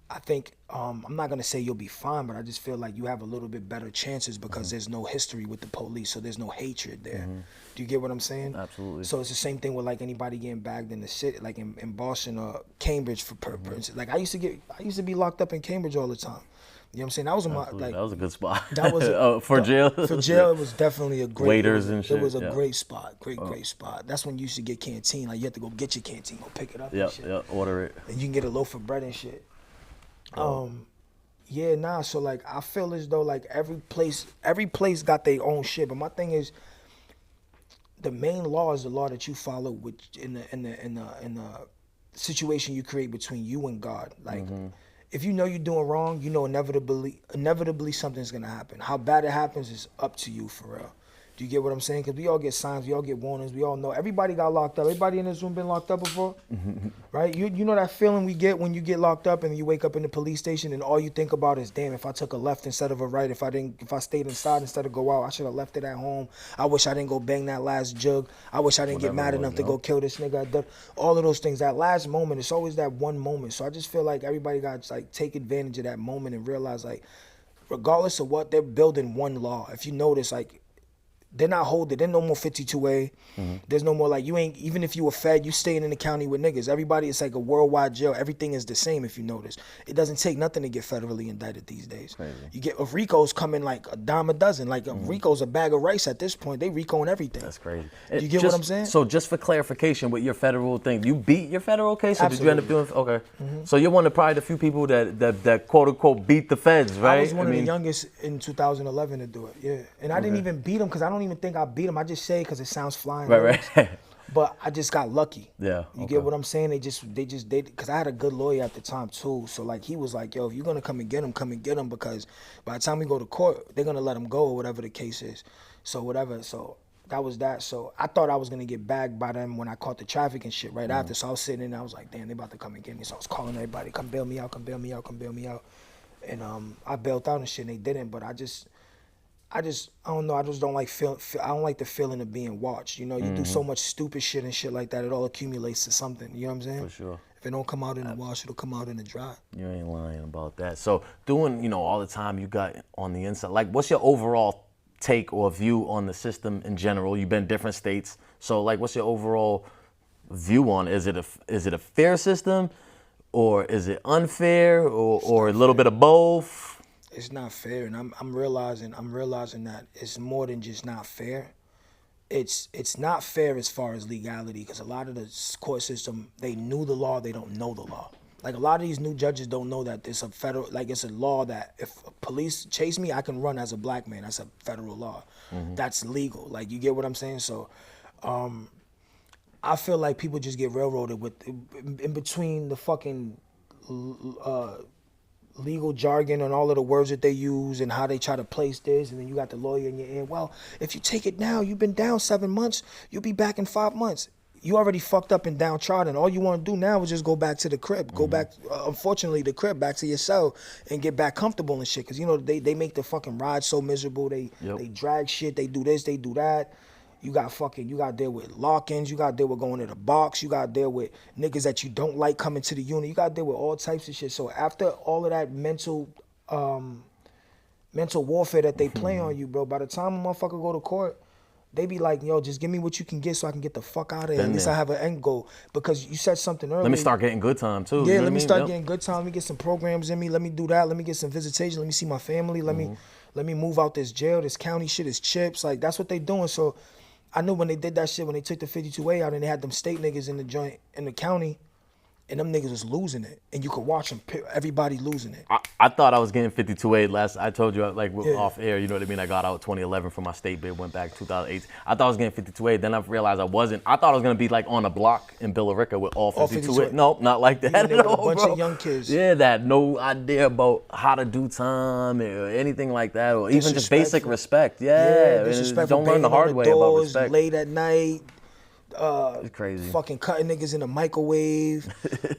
I think, I'm not gonna say you'll be fine, but I just feel like you have a little bit better chances because there's no history with the police, so there's no hatred there. Do you get what I'm saying? Absolutely. So it's the same thing with like anybody getting bagged in the city, like in Boston or Cambridge for purpose. Like I used to be locked up in Cambridge all the time. You know what I'm saying? That was That was a good spot. That was for jail. For jail, it was definitely a great. Waiters and shit. It was a great spot, great spot. That's when you used to get canteen. Like you had to go get your canteen, go pick it up. And shit. Order it. And you can get a loaf of bread and shit. So like I feel as though like every place got their own shit. But my thing is, the main law is the law that you follow, which in the situation you create between you and God. Like if you know you're doing wrong, you know inevitably something's gonna happen. How bad it happens is up to you for real. Do you get what I'm saying? Because we all get signs, we all get warnings, we all know. Everybody got locked up. Everybody in this room been locked up before? Right? You know that feeling we get when you get locked up and you wake up in the police station and all you think about is, damn, if I took a left instead of a right, if I stayed inside instead of go out, I should have left it at home. I wish I didn't go bang that last jug. I wish I didn't get mad enough to go kill this nigga. All of those things. That last moment, it's always that one moment. So I just feel like everybody got to like take advantage of that moment and realize like, regardless of what, they're building one law. If you notice, like, they're not holding. There's no more 52A. There's no more like you ain't. Even if you were fed, you staying in the county with niggas. Everybody, it's like a worldwide jail. Everything is the same. If you notice, it doesn't take nothing to get federally indicted these days. Crazy. You get if RICO's coming like a dime a dozen. Like a RICO's a bag of rice at this point. They RICOing everything. That's crazy. You get what I'm saying? So just for clarification, with your federal thing, you beat your federal case, or Absolutely. did you end up doing? Okay. So you're one of probably the few people that quote unquote beat the feds, right? I was one of the youngest in 2011 to do it. Yeah, and I didn't even beat him because I don't even think I beat him. I just say it because it sounds flying. Right. But I just got lucky. Yeah. You get what I'm saying? They because I had a good lawyer at the time too. So like he was like, yo, if you're gonna come and get him because by the time we go to court, they're gonna let him go or whatever the case is. So whatever. So that was that. So I thought I was gonna get bagged by them when I caught the traffic and shit right after. So I was sitting in there, I was like, damn, they about to come and get me. So I was calling everybody, come bail me out, come bail me out, come bail me out. And I bailed out and shit and they didn't, but I don't know. I just don't like I don't like the feeling of being watched. You know, you do so much stupid shit and shit like that. It all accumulates to something. You know what I'm saying? For sure. If it don't come out in the wash, it'll come out in the dry. You ain't lying about that. So doing, all the time you got on the inside, like what's your overall take or view on the system in general? You've been in different states. So like what's your overall view on it? Is it a fair system or is it unfair or a little bit of both? It's not fair, and I'm realizing that it's more than just not fair. It's not fair as far as legality, because a lot of the court system, they knew the law, they don't know the law. Like a lot of these new judges don't know that it's a federal, like it's a law that if police chase me, I can run as a black man. That's a federal law. That's legal. Like you get what I'm saying? So, I feel like people just get railroaded in between the fucking legal jargon and all of the words that they use and how they try to place this, and then you got the lawyer in your ear. Well, if you take it now, you've been down 7 months, you'll be back in 5 months. You already fucked up and downtrodden. All you want to do now is just go back to the crib. Go back, unfortunately, the crib, back to your cell and get back comfortable and shit. Because, they make the fucking ride so miserable. They drag shit. They do this, they do that. You got to deal with lock-ins. You got to deal with going to the box. You got to deal with niggas that you don't like coming to the unit. You got to deal with all types of shit. So after all of that mental warfare that they play on you, bro, by the time a motherfucker go to court, they be like, yo, just give me what you can get so I can get the fuck out of here. At least I have an end goal. Because you said something earlier. Let me start getting good time, too. Yeah, let me start getting good time. Let me get some programs in me. Let me do that. Let me get some visitation. Let me see my family. Let let me move out this jail. This county shit is chips. Like, that's what they doing. So I knew when they did that shit, when they took the 52A out and they had them state niggas in the joint, in the county, and them niggas was losing it. And you could watch them, everybody losing it. I thought I was getting 52A last. I told you, like, off air, you know what I mean? I got out 2011 from my state bid, went back 2008. I thought I was getting 52A. Then I realized I wasn't. I thought I was going to be, like, on a block in Billerica with all 52A. Nope, not like that at all, a bunch of young kids. Yeah, that had no idea about how to do time or anything like that, or even just basic respect. Yeah, disrespectful. Don't learn the hard way about respect. Late at night. It's crazy. Fucking cutting niggas in the microwave,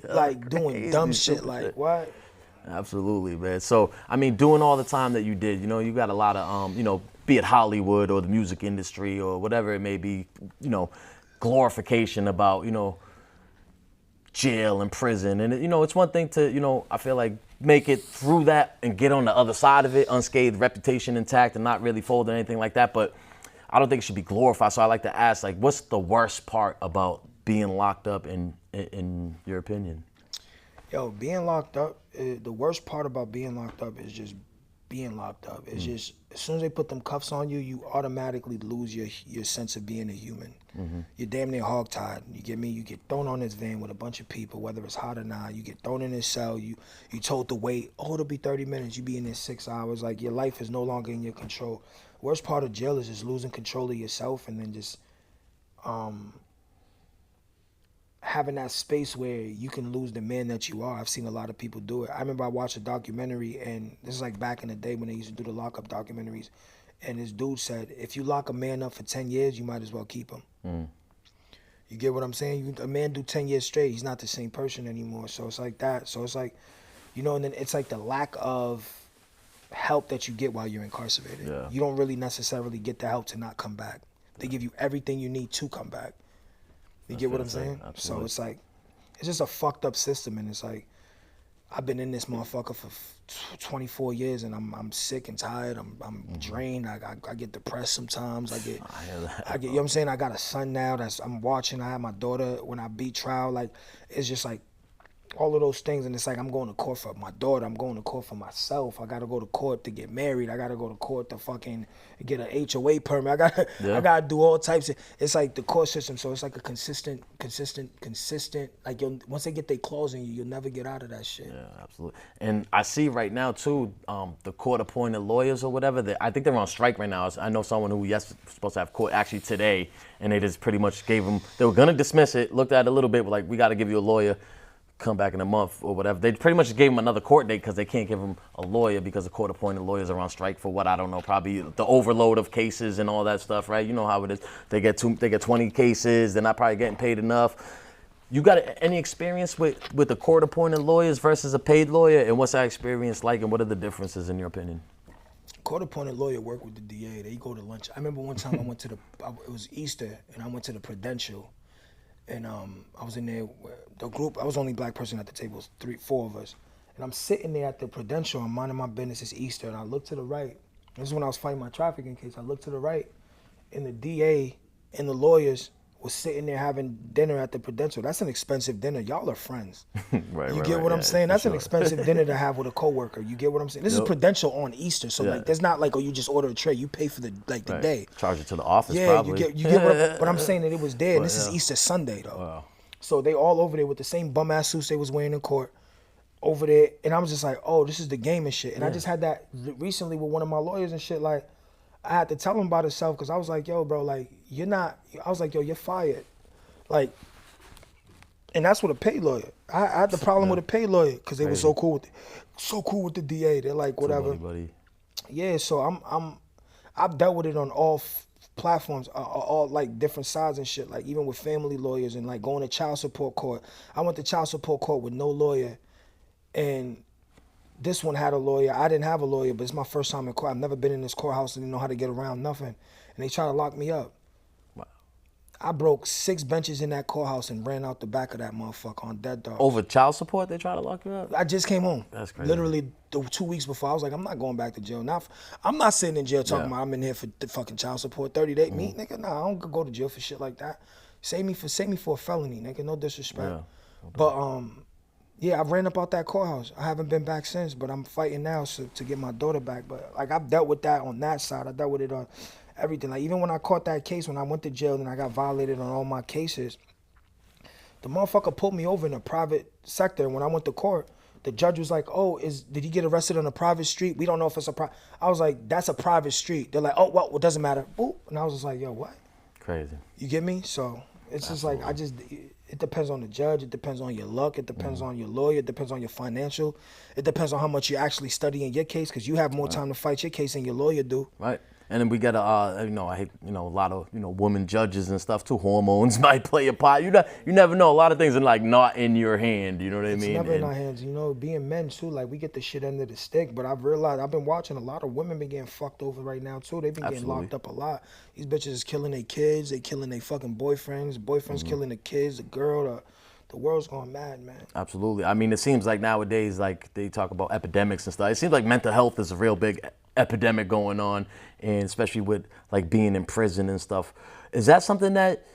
like doing dumb shit. Like what? Absolutely, man. So I mean, doing all the time that you did, you know, you got a lot of, you know, be it Hollywood or the music industry or whatever it may be, you know, glorification about, you know, jail and prison, and you know, it's one thing to, you know, I feel like make it through that and get on the other side of it unscathed, reputation intact, and not really fold or anything like that, but I don't think it should be glorified. So I like to ask, like, what's the worst part about being locked up in your opinion? Yo, being locked up, the worst part about being locked up is just being locked up. It's just, as soon as they put them cuffs on you, you automatically lose your sense of being a human. You're damn near hogtied. You get me? You get thrown on this van with a bunch of people, whether it's hot or not. You get thrown in this cell. You told to wait. Oh, it'll be 30 minutes. You be in there 6 hours. Like, your life is no longer in your control. Worst part of jail is just losing control of yourself and then just having that space where you can lose the man that you are. I've seen a lot of people do it. I remember I watched a documentary, and this is like back in the day when they used to do the lockup documentaries, and this dude said, if you lock a man up for 10 years, you might as well keep him. You get what I'm saying? A man do 10 years straight, he's not the same person anymore. So it's like that. So it's like, you know, and then it's like the lack of help that you get while you're incarcerated. Yeah. You don't really necessarily get the help to not come back. They give you everything you need to come back. You get what I'm saying? Absolutely. So it's like, it's just a fucked up system, and it's like, I've been in this motherfucker for 24 years, and I'm sick and tired. I'm drained. I get depressed sometimes. I get, you know what I'm saying? I got a son now I'm watching. I had my daughter when I beat trial. Like, it's just like, all of those things, and it's like I'm going to court for my daughter, I'm going to court for myself, I gotta go to court to get married, I gotta go to court to fucking get an HOA permit, I gotta do all types of, it's like the court system, so it's like a consistent, like once they get their claws in you, you'll never get out of that shit. Yeah, absolutely. And I see right now too, the court-appointed lawyers or whatever, I think they're on strike right now. I know someone who was supposed to have court actually today, and they just pretty much gave them, they were gonna dismiss it, looked at it a little bit, but like, we gotta give you a lawyer, come back in a month or whatever. They pretty much gave him another court date because they can't give him a lawyer because the court-appointed lawyers are on strike for what, I don't know, probably the overload of cases and all that stuff, right? You know how it is. They get 20 cases, they're not probably getting paid enough. You got any experience with the court-appointed lawyers versus a paid lawyer, and what's that experience like, and what are the differences in your opinion? Court-appointed lawyer work with the DA. They go to lunch. I remember one time I went to it was Easter, and I went to the Prudential. And I was in there, the group, I was the only black person at the table, it was 4 of us. And I'm sitting there at the Prudential, I'm minding my business, it's Easter, and I look to the right. This is when I was fighting my trafficking case. I looked to the right, and the DA and the lawyers was sitting there having dinner at the Prudential. That's an expensive dinner. Y'all are friends. You get what I'm saying? That's an expensive dinner to have with a coworker. You get what I'm saying? This is Prudential on Easter, so like, there's not like, oh, you just order a tray. You pay for the day. Charge it to the office, probably. You get but I'm saying that it was there, and this is Easter Sunday though. Wow. So they all over there with the same bum ass suits they was wearing in court, over there, and I was just like, oh, this is the game and shit. And I just had that recently with one of my lawyers and shit. Like, I had to tell him about himself because I was like, yo, bro, like, you're not. I was like, yo, you're fired. Like, and that's with a paid lawyer. I had the problem with a paid lawyer because they were so cool with the DA. They're like, whatever. Yeah, so I've dealt with it on all platforms, all like different sides and shit. Like even with family lawyers and like going to child support court. I went to child support court with no lawyer, and this one had a lawyer. I didn't have a lawyer, but it's my first time in court. I've never been in this courthouse and didn't know how to get around nothing, and they tried to lock me up. I broke 6 benches in that courthouse and ran out the back of that motherfucker on dead dogs. Over child support, they try to lock you up? I just came home. That's crazy. Literally 2 weeks before, I was like, I'm not going back to jail. I'm not sitting in jail talking about I'm in here for the fucking child support 30 days. Me, nigga, nah, I don't go to jail for shit like that. Save me for a felony, nigga. No disrespect. But Yeah, I ran up out that courthouse. I haven't been back since, but I'm fighting now to get my daughter back. But like I've dealt with that on that side. I dealt with it on everything. Like even when I caught that case, when I went to jail and I got violated on all my cases, the motherfucker pulled me over in a private sector. And when I went to court, the judge was like, "Oh, did he get arrested on a private street? We don't know if it's a private." I was like, "That's a private street." They're like, "Oh, well, it doesn't matter." Boop. And I was just like, "Yo, what?" Crazy. You get me? So it's just like it depends on the judge. It depends on your luck. It depends on your lawyer. It depends on your financial. It depends on how much you're actually studying your case, because you have more time to fight your case than your lawyer do. Right. And then we got I hate, a lot of, women judges and stuff too. Hormones might play a part. You never know. A lot of things are like not in your hand. You know what I mean? It's never in our hands. Being men too, like we get the shit under the stick. But I've realized, I've been watching a lot of women been getting fucked over right now too. They've been getting locked up a lot. These bitches is killing their kids. They killing their fucking boyfriends. Boyfriends killing the kids. The girl. The world's going mad, man. Absolutely. I mean, it seems like nowadays, like they talk about epidemics and stuff. It seems like mental health is a real big epidemic going on, and especially with like being in prison and stuff. Is that something that,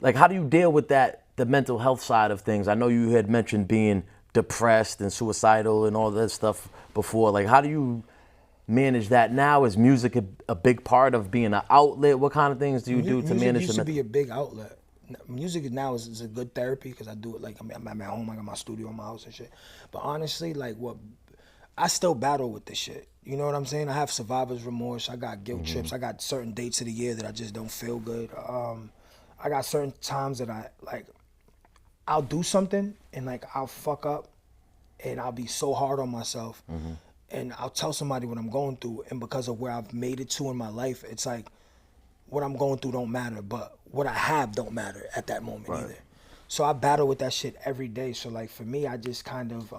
like, how do you deal with that, the mental health side of things? I know you had mentioned being depressed and suicidal and all that stuff before. Like, how do you manage that now? Is music a big part of being an outlet? What kind of things do you do to manage? Music used to be a big outlet. Music now is a good therapy, because I do it like I'm at home. I got my studio in my house and shit. But honestly, like I still battle with this shit. You know what I'm saying? I have survivor's remorse. I got guilt trips. I got certain dates of the year that I just don't feel good. I got certain times that I'll do something and like I'll fuck up and I'll be so hard on myself. And I'll tell somebody what I'm going through, and because of where I've made it to in my life, it's like what I'm going through don't matter, but what I have don't matter at that moment either. So I battle with that shit every day. So like for me, I just kind of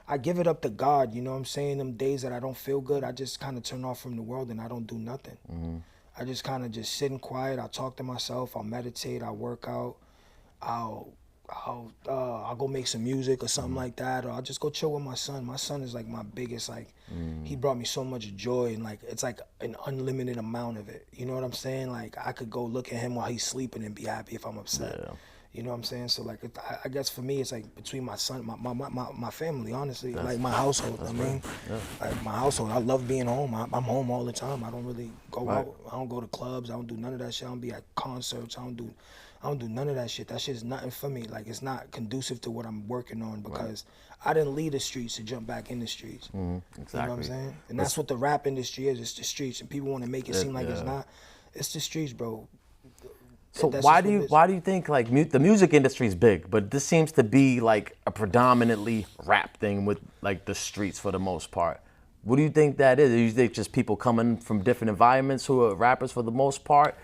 I give it up to God, you know what I'm saying? Them days that I don't feel good, I just kind of turn off from the world and I don't do nothing. I just kind of just sit in quiet. I'll talk to myself. I'll meditate. I'll work out. I'll go make some music or something like that, or I'll just go chill with my son. My son is like my biggest, like, he brought me so much joy, and like it's like an unlimited amount of it. You know what I'm saying? Like I could go look at him while he's sleeping and be happy if I'm upset. Yeah. You know what I'm saying? So like, I guess for me, it's like between my son, my family, honestly, like my household. I mean, like my household. I love being home. I'm home all the time. I don't really go out. I don't go to clubs. I don't do none of that shit. I don't be at concerts. I don't do none of that shit. That shit's nothing for me. Like it's not conducive to what I'm working on, because I didn't leave the streets to jump back in the streets. Exactly. You know what I'm saying? And that's what the rap industry is. It's the streets, and people want to make it seem like it's not. It's the streets, bro. So why do you think like the music industry is big, but this seems to be like a predominantly rap thing with like the streets for the most part? What do you think that is? Do you think just people coming from different environments who are rappers for the most part?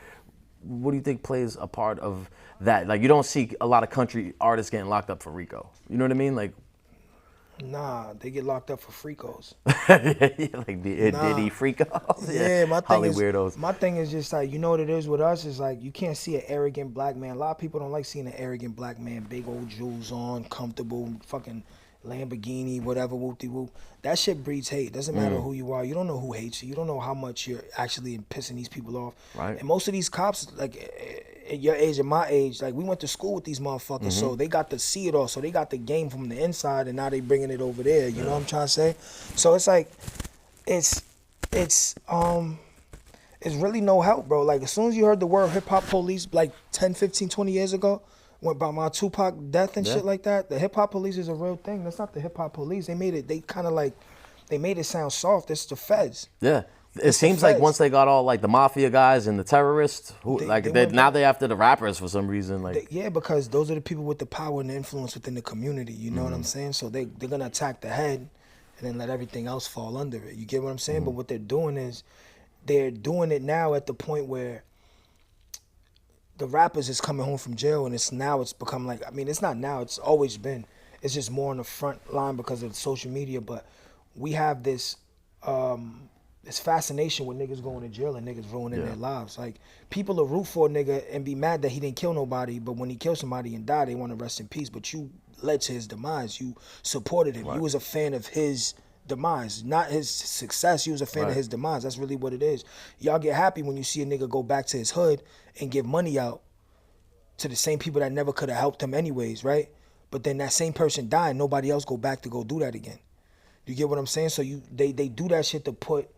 What do you think plays a part of that? Like you don't see a lot of country artists getting locked up for RICO. You know what I mean? Like, nah, they get locked up for freakos. Like Diddy freakos. Yeah, my thing Holly is, weirdos. my thing is just like, you know what it is with us is like, you can't see an arrogant black man. A lot of people don't like seeing an arrogant black man, big old jewels on, comfortable, fucking Lamborghini, whatever, whoop-de-whoop. That shit breeds hate. Doesn't matter who you are. You don't know who hates you. You don't know how much you're actually pissing these people off. Right. And most of these cops, like at your age and my age, like we went to school with these motherfuckers, so they got to see it all. So they got the game from the inside, and now they bringing it over there. You know what I'm trying to say? So it's like, it's really no help, bro. Like as soon as you heard the word hip hop police, like 10, 15, 20 years ago, went by my Tupac death and shit like that. The hip hop police is a real thing. That's not the hip hop police. They made it. They kind of like, they made it sound soft. It's the feds. Yeah. It seems like once they got all like the mafia guys and the terrorists, who now they after the rappers for some reason. Like yeah, because those are the people with the power and the influence within the community. You know what I'm saying? So they're gonna attack the head, and then let everything else fall under it. You get what I'm saying? But what they're doing is, they're doing it now at the point where the rappers is coming home from jail, and it's become like, I mean, it's not now. It's always been. It's just more on the front line because of social media. But we have this. This fascination with niggas going to jail and niggas ruining their lives. Like, people will root for a nigga and be mad that he didn't kill nobody, but when he killed somebody and died, they want to rest in peace. But you led to his demise. You supported him. You was a fan of his demise, not his success. You was a fan of his demise. That's really what it is. Y'all get happy when you see a nigga go back to his hood and give money out to the same people that never could have helped him anyways, right? But then that same person died, nobody else go back to go do that again. You get what I'm saying? So they do that shit to put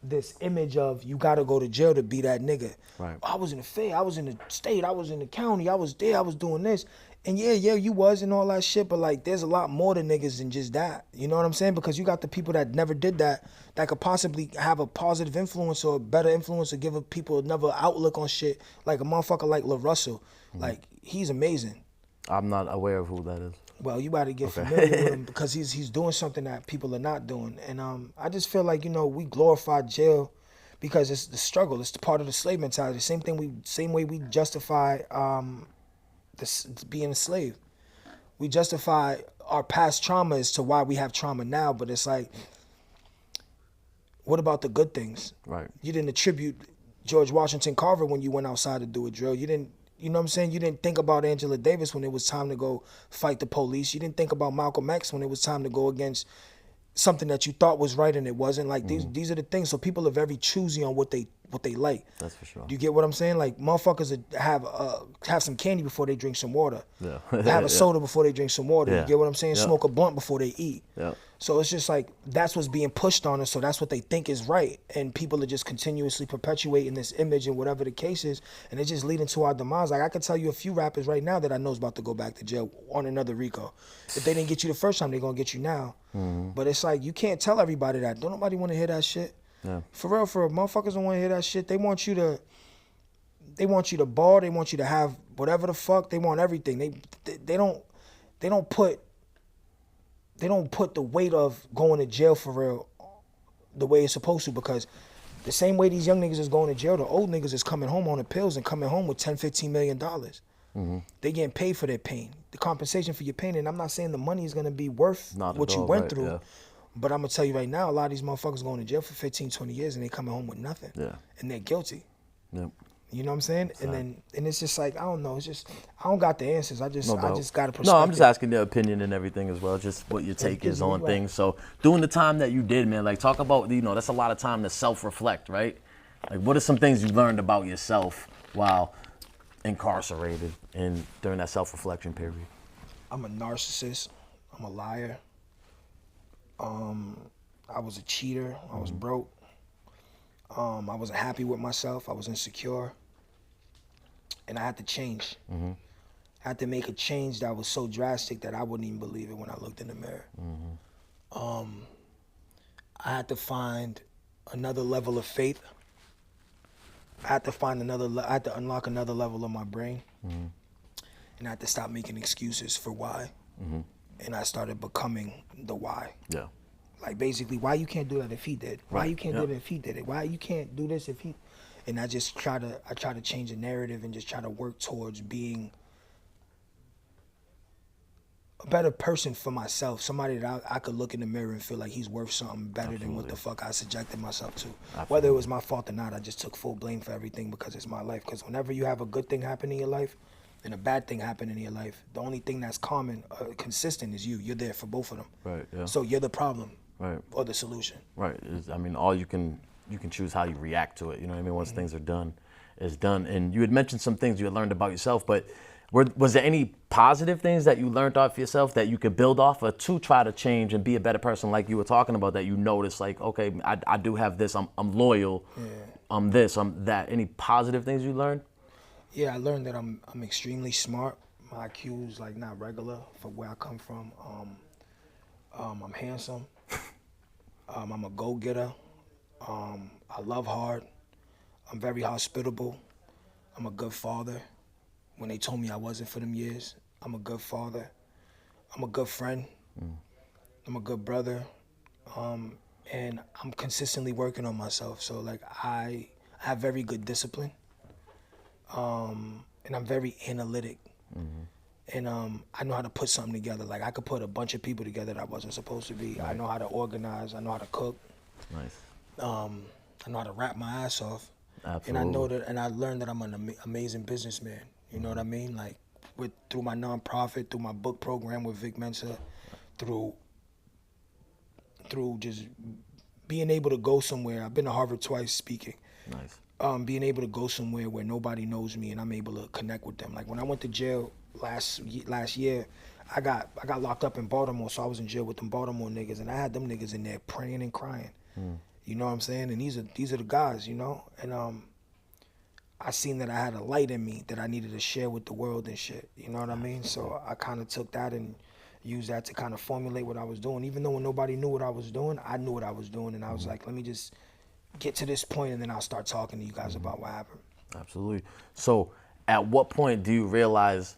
this image of you gotta go to jail to be that nigga. Right. I was in the Fed, I was in the state, I was in the county, I was there, I was doing this. And yeah, you was and all that shit, but like there's a lot more to niggas than just that. You know what I'm saying? Because you got the people that never did that could possibly have a positive influence or a better influence or give people another outlook on shit. Like a motherfucker like La Russell. Like, he's amazing. I'm not aware of who that is. Well, you got to get familiar with him because he's doing something that people are not doing. And I just feel like, we glorify jail because it's the struggle. It's the part of the slave mentality. Same way we justify being a slave. We justify our past trauma as to why we have trauma now, but it's like, what about the good things? Right. You didn't attribute George Washington Carver when you went outside to do a drill. You didn't. You know what I'm saying? You didn't think about Angela Davis when it was time to go fight the police. You didn't think about Malcolm X when it was time to go against something that you thought was right and it wasn't. Like these are the things. So people are very choosy on what they like. That's for sure. Do you get what I'm saying? Like motherfuckers have some candy before they drink some water. Yeah. Have a soda before they drink some water. Yeah. You get what I'm saying? Yeah. Smoke a blunt before they eat. Yeah. So it's just like that's what's being pushed on us. So that's what they think is right, and people are just continuously perpetuating this image and whatever the case is, and it's just leading to our demise. Like I could tell you a few rappers right now that I know is about to go back to jail on another RICO. If they didn't get you the first time, they're gonna get you now. But it's like you can't tell everybody that. Don't nobody want to hear that shit. Yeah. For real, motherfuckers don't want to hear that shit. They want you to ball. They want you to have whatever the fuck. They want everything. They don't put the weight of going to jail for real the way it's supposed to, because the same way these young niggas is going to jail, the old niggas is coming home on the pills and coming home with $10, $15 million. They getting paid for their pain, the compensation for your pain. And I'm not saying the money is gonna be worth what you went through, but I'm gonna tell you right now, a lot of these motherfuckers going to jail for 15, 20 years and they coming home with nothing. Yeah. And they're guilty. Yep. You know what I'm saying? And it's just like, I don't know. It's just, I don't got the answers. I just got a perspective. No, I'm just asking their opinion and everything as well, just what your take is on things. So during the time that you did, man, like talk about, that's a lot of time to self-reflect, right? Like what are some things you learned about yourself while incarcerated and during that self-reflection period? I'm a narcissist. I'm a liar. I was a cheater. I was broke. I wasn't happy with myself. I was insecure. And I had to change. I had to make a change that was so drastic that I wouldn't even believe it when I looked in the mirror. I had to find another level of faith. I had to unlock another level of my brain. And I had to stop making excuses for why. And I started becoming the why. Yeah. Like basically, why you can't do that if he did? Why you can't do that if he did it? Why you can't do this if he? And I just try to change the narrative and just try to work towards being a better person for myself. Somebody that I could look in the mirror and feel like he's worth something better than what the fuck I subjected myself to. Whether it was my fault or not, I just took full blame for everything because it's my life. Because whenever you have a good thing happen in your life and a bad thing happen in your life, the only thing that's common, consistent is you. You're there for both of them. Right. Yeah. So you're the problem. Right. Or the solution. Right. All you can choose how you react to it. You know what I mean? Once things are done, it's done. And you had mentioned some things you had learned about yourself, but was there any positive things that you learned off yourself that you could build off of to try to change and be a better person, like you were talking about, that you noticed, like, okay, I do have this, I'm loyal, I'm this, I'm that. Any positive things you learned? Yeah, I learned that I'm extremely smart. My IQ is like not regular for where I come from. I'm handsome. I'm a go-getter. I love hard. I'm very hospitable. I'm a good father. When they told me I wasn't for them years, I'm a good father. I'm a good friend. I'm a good brother. And I'm consistently working on myself. So like I have very good discipline. And I'm very analytic. And I know how to put something together. Like I could put a bunch of people together that I wasn't supposed to be. I know how to organize. I know how to cook. Nice. I know how to rap my ass off. Absolutely. And I know that, and I learned that I'm an amazing businessman. You know what I mean? Like through my nonprofit, through my book program with Vic Mensa, through just being able to go somewhere. I've been to Harvard twice speaking. Nice. Being able to go somewhere where nobody knows me and I'm able to connect with them. Like when I went to jail last year, I got locked up in Baltimore, so I was in jail with them Baltimore niggas, and I had them niggas in there praying and crying. You know what I'm saying? And these are the guys, you know. And I seen that I had a light in me that I needed to share with the world and shit. You know what I mean? So I kind of took that and used that to kind of formulate what I was doing. Even though when nobody knew what I was doing, I knew what I was doing, and I was like, let me just get to this point, and then I'll start talking to you guys about what happened. Absolutely. So at what point do you realize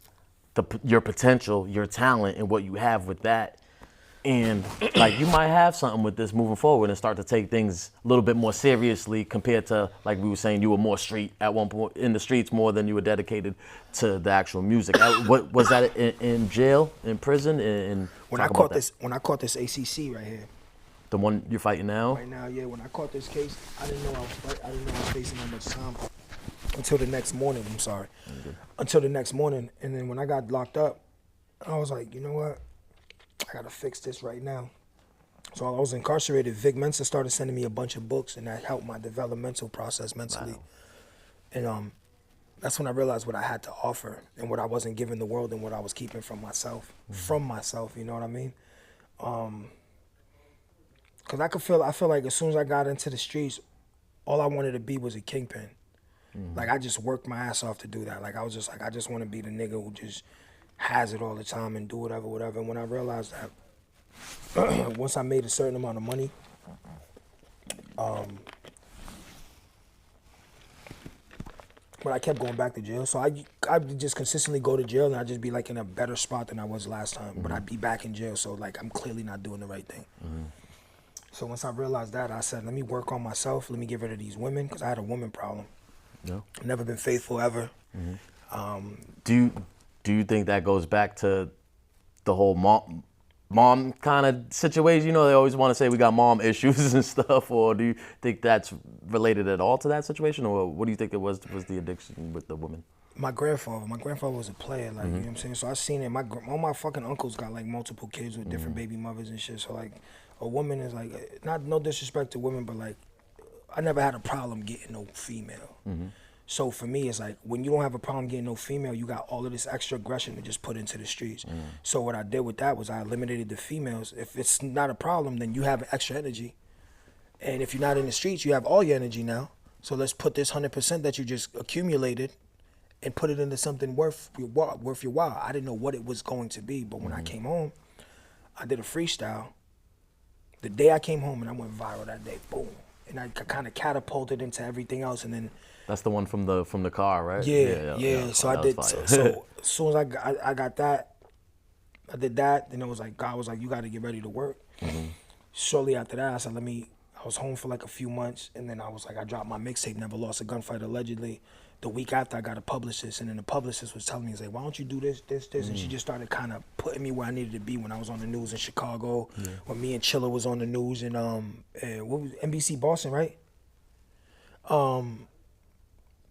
your potential, your talent, and what you have with that? And like you might have something with this moving forward and start to take things a little bit more seriously compared to, like we were saying, you were more street at one point, in the streets more than you were dedicated to the actual music. What was that in jail, in prison? When I caught this ACC right here. The one you're fighting now? Right now, yeah. When I caught this case, I didn't know I was facing that much time until the next morning. I'm sorry. Until the next morning, and then when I got locked up, I was like, you know what? I gotta fix this right now. So I was incarcerated. Vic Mensa started sending me a bunch of books, and that helped my developmental process mentally. Wow. And that's when I realized what I had to offer and what I wasn't giving the world and what I was keeping from myself. You know what I mean? Cause I feel like as soon as I got into the streets, all I wanted to be was a kingpin. Like I just worked my ass off to do that. Like I was just like, I just want to be the nigga who just has it all the time and do whatever. And when I realized that, once I made a certain amount of money, but I kept going back to jail. So I just consistently go to jail, and I'd just be like in a better spot than I was last time. But I'd be back in jail, so like I'm clearly not doing the right thing. So once I realized that, I said, let me work on myself. Let me get rid of these women, because I had a woman problem. Yeah. Never been faithful ever. Do you think that goes back to the whole mom kind of situation? You know, they always want to say we got mom issues and stuff. Or do you think that's related at all to that situation? Or what do you think it was the addiction with the women? My grandfather was a player, like, you know what I'm saying? So I seen it. All my fucking uncles got like multiple kids with different baby mothers and shit. So like a woman is like, no disrespect to women, but like I never had a problem getting no female. So for me, it's like when you don't have a problem getting no female, you got all of this extra aggression to just put into the streets. So what I did with that was I eliminated the females. If it's not a problem, then you have extra energy. And if you're not in the streets, you have all your energy now. So let's put this 100% that you just accumulated and put it into something worth your while. I didn't know what it was going to be, but when I came home, I did a freestyle. The day I came home, and I went viral that day, boom. And I kind of catapulted into everything else, and then that's the one from the car, right? Yeah. So I did. So as soon as I got that, I did that. Then it was like God was like, you got to get ready to work. Shortly after that, I said, I was home for like a few months, and then I was like, I dropped my mixtape, Never Lost a Gunfight, allegedly. The week after, I got a publicist, and then the publicist was telling me, he's like, why don't you do this, and she just started kind of putting me where I needed to be when I was on the news in Chicago, when me and Chilla was on the news in what was NBC Boston, right?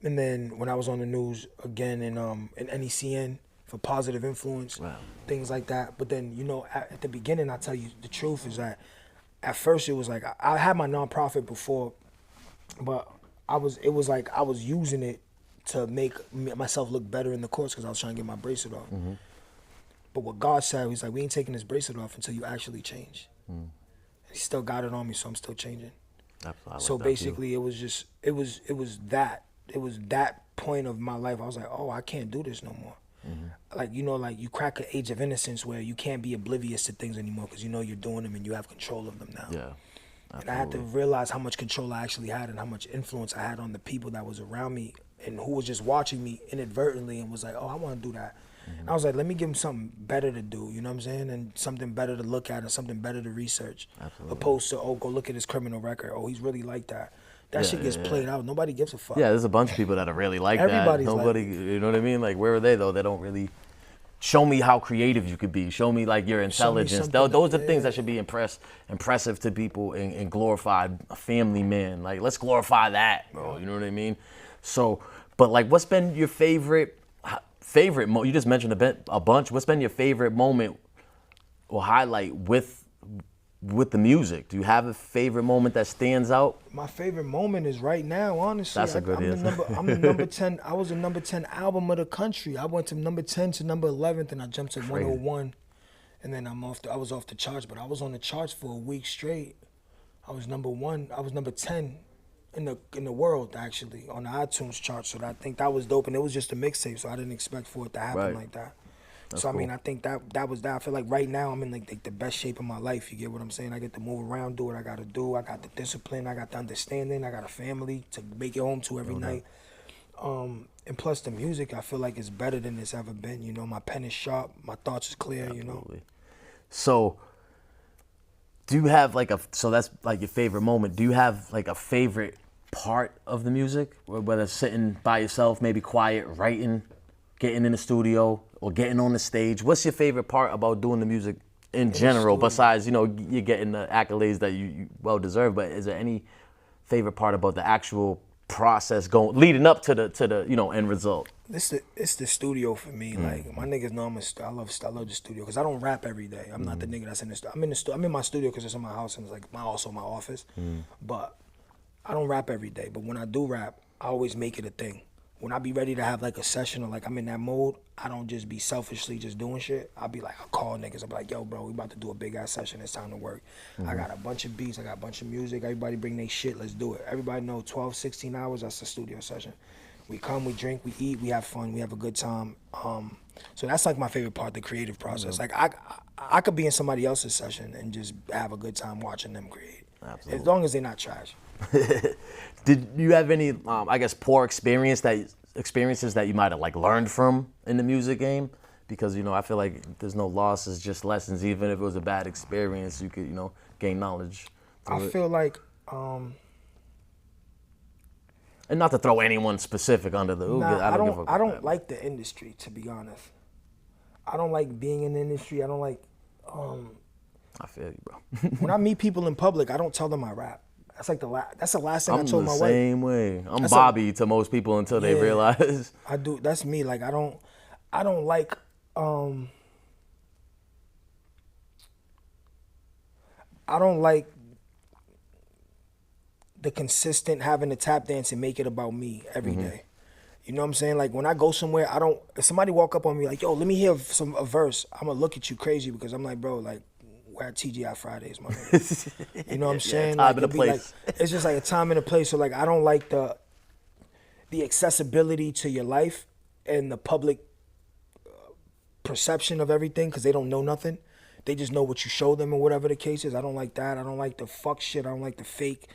And then when I was on the news again in NECN for Positive Influence, things like that. But then, you know, at the beginning, I tell you the truth is that at first it was like I had my nonprofit before, but it was like I was using it to make myself look better in the courts because I was trying to get my bracelet off. But what God said, he's like, we ain't taking this bracelet off until you actually change. He still got it on me, so I'm still changing. So basically, it was that point of my life. I was like, oh, I can't do this no more. Like, you know, like you crack an age of innocence where you can't be oblivious to things anymore because you know you're doing them and you have control of them now. Yeah. And I had to realize how much control I actually had and how much influence I had on the people that was around me and who was just watching me inadvertently and was like, oh, I want to do that. I was like, let me give them something better to do, you know what I'm saying? And something better to look at and something better to research. Opposed to, oh, go look at his criminal record. Oh, he's really like that. That shit gets played out. Nobody gives a fuck. Yeah, there's a bunch of people that are really like Everybody's that. Nobody, like, you know what I mean? Like, where are they, though? They don't really show me how creative you could be. Show me, like, your intelligence. Those are things that should be impressive to people and glorified a family man. Like, let's glorify that, bro. You know what I mean? So, but, like, what's been your favorite moment? You just mentioned a bunch. What's been your favorite moment or highlight with the music? Do you have a favorite moment that stands out? My favorite moment is right now, honestly. That's a good answer. I'm the number 10. I was the number 10 album of the country. I went to number 10 to number 11th, and I jumped to 101 And then I was off the charts, but I was on the charts for a week straight. I was number 1. I was number 10 in the world actually on the iTunes chart. So I think that was dope, and it was just a mixtape, so I didn't expect for it to happen like that. That's so I cool. mean, I think that was that. I feel like right now I'm in like the best shape of my life. You get what I'm saying? I get to move around, do what I gotta do. I got the discipline, I got the understanding, I got a family to make it home to every night. And plus the music, I feel like it's better than it's ever been. You know, my pen is sharp, my thoughts is clear. Absolutely. You know. So, do you have like so that's like your favorite moment. Do you have like a favorite part of the music, whether it's sitting by yourself, maybe quiet, writing, getting in the studio, or getting on the stage? What's your favorite part about doing the music in general, besides, you know, you're getting the accolades that you well deserve, but is there any favorite part about the actual process leading up to the you know, end result? It's the studio for me. Like my niggas know I love the studio because I don't rap every day. I'm not the nigga that's in the studio. I'm in my studio because it's in my house and it's like also my office. But I don't rap every day. But when I do rap, I always make it a thing. When I be ready to have like a session or like I'm in that mode, I don't just be selfishly just doing shit. I'll be like, I'll call niggas. I'll be like, yo, bro, we about to do a big ass session. It's time to work. I got a bunch of beats. I got a bunch of music. Everybody bring their shit. Let's do it. Everybody know 12, 16 hours, that's a studio session. We come, we drink, we eat, we have fun, we have a good time. So that's like my favorite part, the creative process. Like I could be in somebody else's session and just have a good time watching them create. Absolutely. As long as they're not trash. Did you have any, I guess, poor experiences that you might have like learned from in the music game? Because, you know, I feel like there's no losses, just lessons. Even if it was a bad experience, you could, you know, gain knowledge. I feel like, and not to throw anyone specific under the I don't like the industry, to be honest. I don't like being in the industry. I don't like. I feel you, bro. When I meet people in public, I don't tell them I rap. That's like that's the last thing I told my wife. I'm the same way. I'm Bobby to most people until they realize. I do. That's me. Like I don't like. I don't like the consistent having to tap dance and make it about me every day. You know what I'm saying? Like when I go somewhere, if somebody walk up on me like, yo, let me hear a verse, I'm gonna look at you crazy because I'm like, bro, like we're at TGI Fridays, my nigga. You know what I'm saying? Time and a Like, place. it's just like a time and a place. So like I don't like the accessibility to your life and the public perception of everything because they don't know nothing. They just know what you show them or whatever the case is. I don't like that. I don't like the fuck shit. I don't like the fake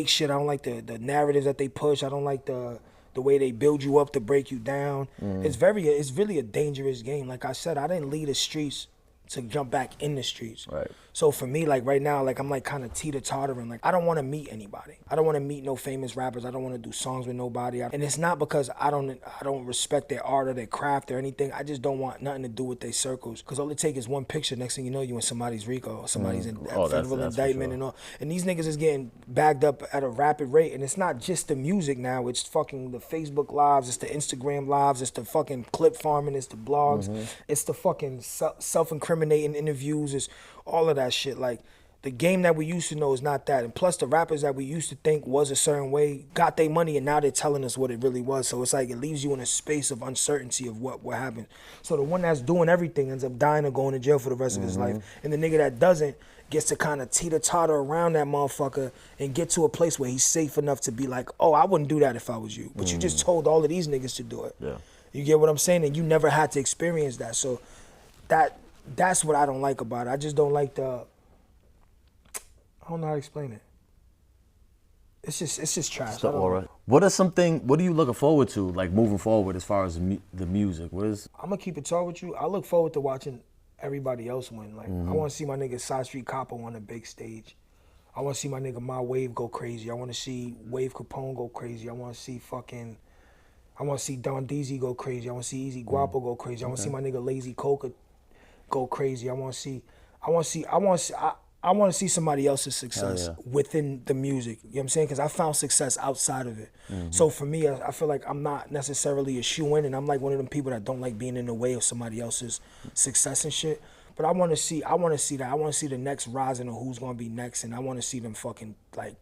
shit. I don't like the narratives that they push. I don't like the way they build you up to break you down. It's really a dangerous game. Like I said, I didn't leave the streets to jump back in the streets. Right. So for me, like right now, like I'm like kind of teeter-tottering. Like I don't want to meet anybody. I don't want to meet no famous rappers. I don't want to do songs with nobody. And it's not because I don't respect their art or their craft or anything. I just don't want nothing to do with their circles. Because all it takes is one picture. Next thing you know, you in somebody's RICO or somebody's in federal indictment and all. And these niggas is getting bagged up at a rapid rate. And it's not just the music now. It's fucking the Facebook lives. It's the Instagram lives. It's the fucking clip farming. It's the blogs. It's the fucking self-incriminating interviews. It's all of that shit. Like the game that we used to know is not that. And plus the rappers that we used to think was a certain way got their money and now they're telling us what it really was. So it's like it leaves you in a space of uncertainty of what happened. So the one that's doing everything ends up dying or going to jail for the rest of his life. And the nigga that doesn't gets to kind of teeter-totter around that motherfucker and get to a place where he's safe enough to be like, oh, I wouldn't do that if I was you. But you just told all of these niggas to do it. Yeah. You get what I'm saying? And you never had to experience that. So that's what I don't like about it. I just don't like I don't know how to explain it. It's just trash. It's the aura. What are you looking forward to, like moving forward as far as the music? I'm gonna keep it tall with you. I look forward to watching everybody else win. Like I want to see my nigga Side Street Copper on a big stage. I want to see my nigga My Wave go crazy. I want to see Wave Capone go crazy. I want to see Don Deezy go crazy. I want to see Easy Guapo go crazy. I want to see my nigga Lazy Coca go crazy. I want to see somebody else's success within the music. You know what I'm saying? Because I found success outside of it. So for me, I feel like I'm not necessarily a shoe-in, and I'm like one of them people that don't like being in the way of somebody else's success and shit. But I want to see that. I want to see the next rising of who's going to be next, and I want to see them fucking like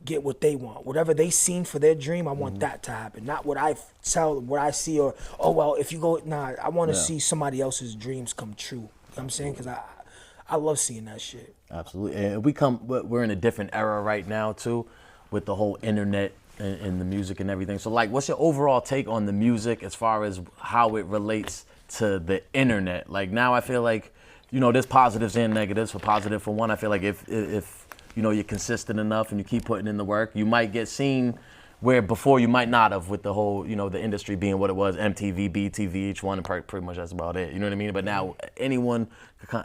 get what they want. Whatever they seen for their dream, I want that to happen. Not what I see or, oh, well, if you go, nah, I want to see somebody else's dreams come true. what I'm saying? Because I love seeing that shit. Absolutely. And we're in a different era right now too, with the whole internet and the music and everything. So like, what's your overall take on the music as far as how it relates to the internet? Like now I feel like, you know, there's positives and negatives. For positive, for one, I feel like if you know, you're consistent enough and you keep putting in the work, you might get seen where before you might not have, with the whole, you know, the industry being what it was, MTV, BTV, each one, and pretty much that's about it. You know what I mean? But now anyone,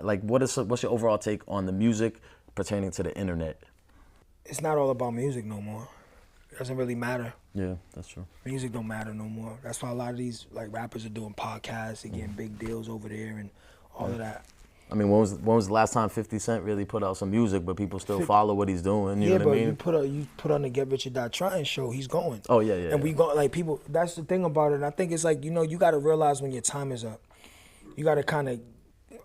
like, what's your overall take on the music pertaining to the internet? It's not all about music no more. It doesn't really matter. Yeah, that's true. Music don't matter no more. That's why a lot of these like rappers are doing podcasts and getting big deals over there and all of that. I mean, when was the last time 50 Cent really put out some music, but people still follow what he's doing? You know what I mean? you put on the Get Rich or Die Trying show, he's going. Oh yeah. And we go like people. That's the thing about it. And I think it's like, you know, you got to realize when your time is up. You got to kind of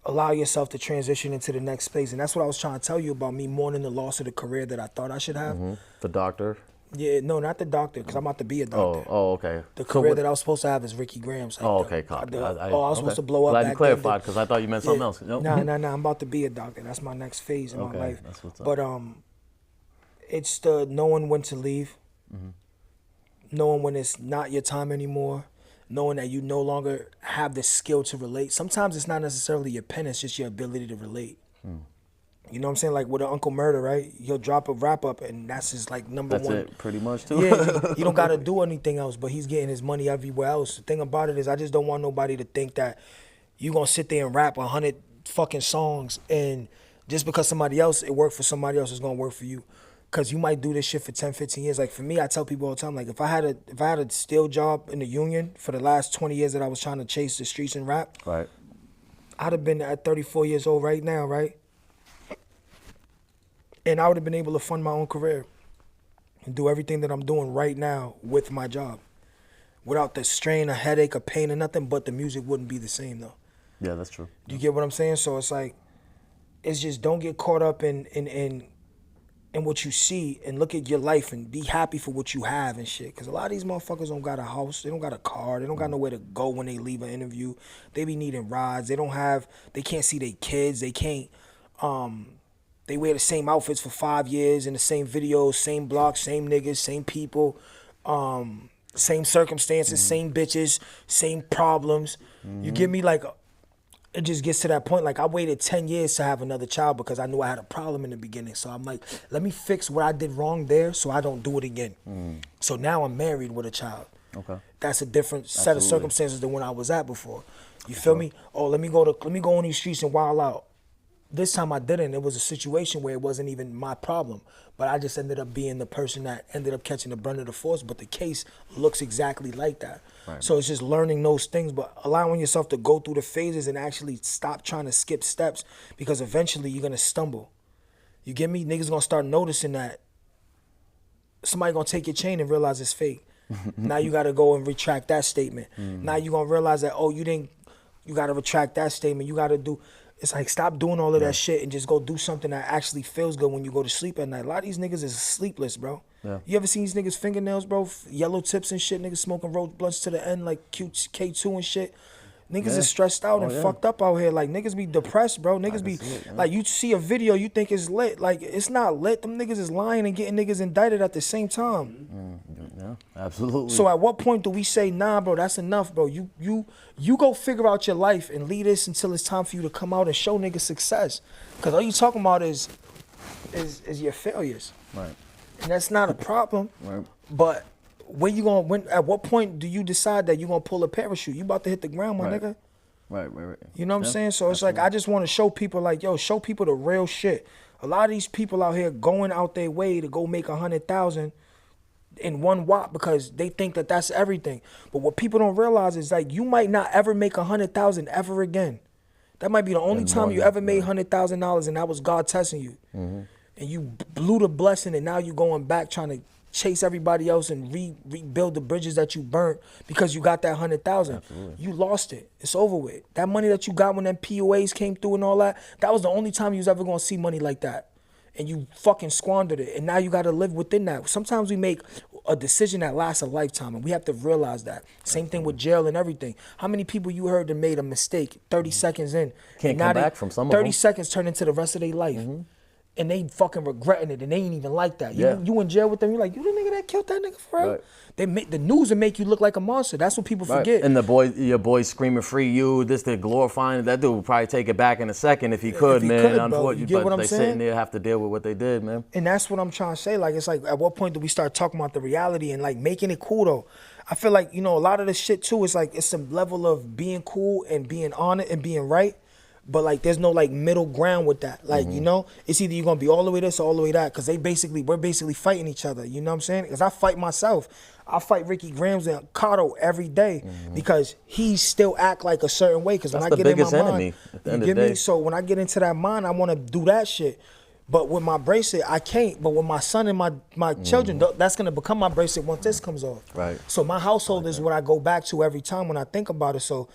allow yourself to transition into the next space. And that's what I was trying to tell you about me mourning the loss of the career that I thought I should have. Mm-hmm. The Doctor. Yeah, no, not the Doctor, because I'm about to be a doctor. Oh, okay. The career that I was supposed to have is Ricky Graham's. Like okay, copy. I was supposed to blow up. Glad back you clarified, because I thought you meant something else. Nope. Nah, I'm about to be a doctor. That's my next phase in my life. That's what's up. But it's the knowing when to leave, knowing when it's not your time anymore, knowing that you no longer have the skill to relate. Sometimes it's not necessarily your pen, it's just your ability to relate. You know what I'm saying? Like with an Uncle Murder, right? He'll drop a wrap up and that's his like number one. That's it, pretty much too. Yeah, you don't got to do anything else, but he's getting his money everywhere else. The thing about it is I just don't want nobody to think that you going to sit there and rap 100 fucking songs and just because somebody else, it worked for somebody else, it's going to work for you. Because you might do this shit for 10, 15 years. Like for me, I tell people all the time, like if I had a steel job in the union for the last 20 years that I was trying to chase the streets and rap, right, I'd have been at 34 years old right now, right? And I would have been able to fund my own career and do everything that I'm doing right now with my job. Without the strain, a headache, a pain, or nothing, but the music wouldn't be the same though. Yeah, that's true. Do you get what I'm saying? So it's like, it's just don't get caught up in what you see and look at your life and be happy for what you have and shit. Because a lot of these motherfuckers don't got a house, they don't got a car, they don't got nowhere to go when they leave an interview. They be needing rides, they can't see their kids, they can't, they wear the same outfits for 5 years in the same videos, same blocks, same niggas, same people, same circumstances, same bitches, same problems. You get me? Like, it just gets to that point. Like, I waited 10 years to have another child because I knew I had a problem in the beginning. So I'm like, let me fix what I did wrong there so I don't do it again. So now I'm married with a child. Okay. That's a different set of circumstances than when I was at before. You feel me? Oh, let me go on these streets and wild out. This time I didn't. It was a situation where it wasn't even my problem. But I just ended up being the person that ended up catching the brunt of the force. But the case looks exactly like that. Right. So it's just learning those things, but allowing yourself to go through the phases and actually stop trying to skip steps because eventually you're going to stumble. You get me? Niggas going to start noticing that somebody going to take your chain and realize it's fake. Now you got to go and retract that statement. Now you're going to realize that, oh, you got to retract that statement. You got to do... It's like, stop doing all of that shit and just go do something that actually feels good when you go to sleep at night. A lot of these niggas is sleepless, bro. Yeah. You ever seen these niggas' fingernails, bro? Yellow tips and shit. Niggas smoking road blunts to the end like K2 and shit. Niggas is stressed out and fucked up out here. Like, niggas be depressed, bro. Niggas be, like, you see a video, you think it's lit. Like, it's not lit. Them niggas is lying and getting niggas indicted at the same time. Yeah, absolutely. So at what point do we say, nah, bro, that's enough, bro. You go figure out your life and lead this until it's time for you to come out and show niggas success. Because all you talking about is your failures. Right. And that's not a problem. Right. But at what point do you decide that you're gonna pull a parachute? You about to hit the ground, my nigga. Right. You know what I'm saying? So it's like, I just want to show people, like, yo, show people the real shit. A lot of these people out here going out their way to go make 100,000 in one wop because they think that that's everything. But what people don't realize is, like, you might not ever make 100,000 ever again. That might be the only time you ever made $100,000, and that was God testing you. And you blew the blessing, and now you going back trying to chase everybody else and rebuild the bridges that you burnt because you got that 100,000. You lost it. It's over with. That money that you got when them POAs came through and all that, that was the only time you was ever gonna see money like that. and you fucking squandered it, and now you got to live within that. Sometimes we make a decision that lasts a lifetime, and we have to realize that. Same thing with jail and everything. How many people you heard that made a mistake 30 seconds in? Can't come back from some of 30 them. seconds turn into the rest of their life. And they fucking regretting it, and they ain't even like that. Yeah. You in jail with them, you're like, you the nigga that killed that nigga for real? Right. They make the news will make you look like a monster. That's what people forget. And your boy screaming free you, they're glorifying. That dude would probably take it back in a second if he could, man. Bro. You get what I'm they saying? sitting there have to deal with what they did, man. And that's what I'm trying to say. Like, it's like, at what point do we start talking about the reality and like making it cool though? I feel like, a lot of this shit too, it's like, it's some level of being cool and being on it and being right. But like, there's no like middle ground with that. Like, it's either you're gonna be all the way this or all the way that. Cause we're basically fighting each other. You know what I'm saying? Cause I fight myself. I fight Ricky Grams and Kado every day because he still act like a certain way. Cause when I get in my mind, you get me? So when I get into that mind, I wanna do that shit. But with my bracelet, I can't. But with my son and my children, that's gonna become my bracelet once this comes off. Right. So my household is what I go back to every time when I think about it. So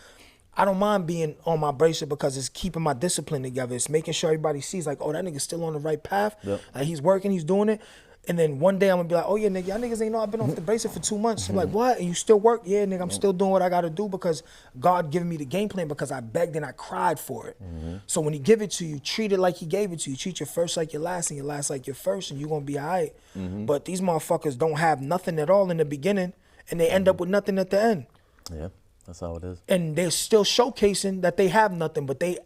I don't mind being on my bracelet because it's keeping my discipline together. It's making sure everybody sees like, oh, that nigga's still on the right path. Yep. Like he's working, he's doing it. And then one day I'm gonna be like, oh yeah, nigga, y'all niggas ain't know I've been off the bracelet for 2 months. I'm like, what? And you still work? Yeah, nigga, I'm still doing what I gotta do because God giving me the game plan because I begged and I cried for it. So when he give it to you, treat it like he gave it to you. Treat your first like your last and your last like your first, and you're gonna be all right. But these motherfuckers don't have nothing at all in the beginning and they end up with nothing at the end. Yeah, that's how it is. And they're still showcasing that they have nothing, but they're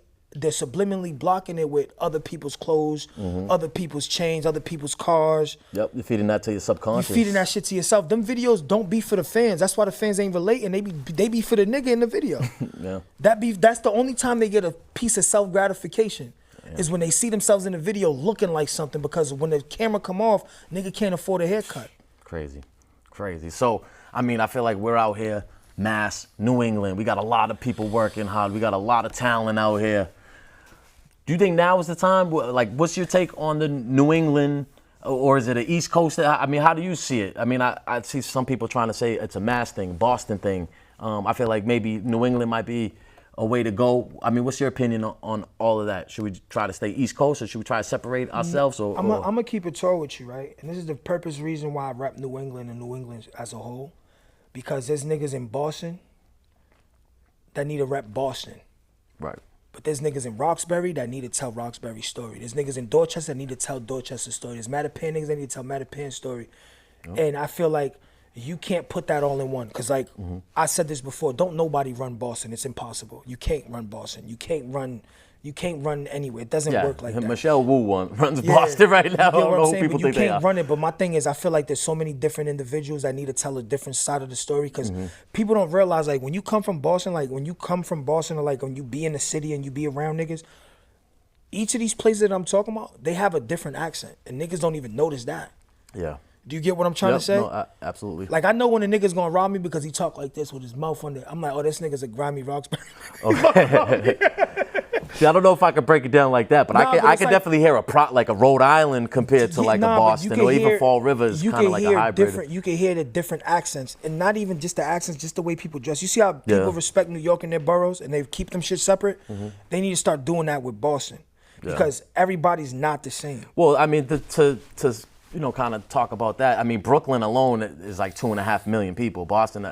subliminally blocking it with other people's clothes, other people's chains, other people's cars. Yep, you're feeding that to your subconscious. You're feeding that shit to yourself. Them videos don't be for the fans. That's why the fans ain't relating. They be for the nigga in the video. Yeah. That's the only time they get a piece of self-gratification is when they see themselves in the video looking like something, because when the camera come off, nigga can't afford a haircut. Crazy. So, I mean, I feel like we're out here, Mass, New England. We got a lot of people working hard. We got a lot of talent out here. Do you think now is the time? Like, what's your take on the New England, or is it an East Coast? I mean, how do you see it? I mean, I see some people trying to say it's a Mass thing, Boston thing. I feel like maybe New England might be a way to go. I mean, what's your opinion on all of that? Should we try to stay East Coast, or should we try to separate ourselves? I'm gonna keep it tall with you, right? And this is the purpose reason why I rep New England and New England as a whole, because there's niggas in Boston that need to rep Boston. Right. But there's niggas in Roxbury that need to tell Roxbury's story. There's niggas in Dorchester that need to tell Dorchester's story. There's Mattapan niggas that need to tell Mattapan's story. Yep. And I feel like you can't put that all in one. Because like I said this before, don't nobody run Boston. It's impossible. You can't run Boston. You can't run anywhere. It doesn't work like that. Michelle Wu runs Boston right now. You know what I'm saying? People but you think they can't are. run it. But my thing is, I feel like there's so many different individuals that need to tell a different side of the story, because people don't realize, like, when you come from Boston, or like when you be in the city and you be around niggas, each of these places that I'm talking about, they have a different accent, and niggas don't even notice that. Yeah. Do you get what I'm trying to say? No, absolutely. Like, I know when a nigga's gonna rob me because he talk like this with his mouth on there. I'm like, oh, this nigga's a grimy Roxbury. Okay. See, I don't know if I could break it down like that, but I can definitely hear like a Rhode Island compared to like a Boston, or even Fall River is kind of like a hybrid. You can hear the different accents, and not even just the accents, just the way people dress. You see how people respect New York and their boroughs, and they keep them shit separate? They need to start doing that with Boston, because everybody's not the same. Well, I mean, to kind of talk about that. I mean, Brooklyn alone is like 2.5 million people. Boston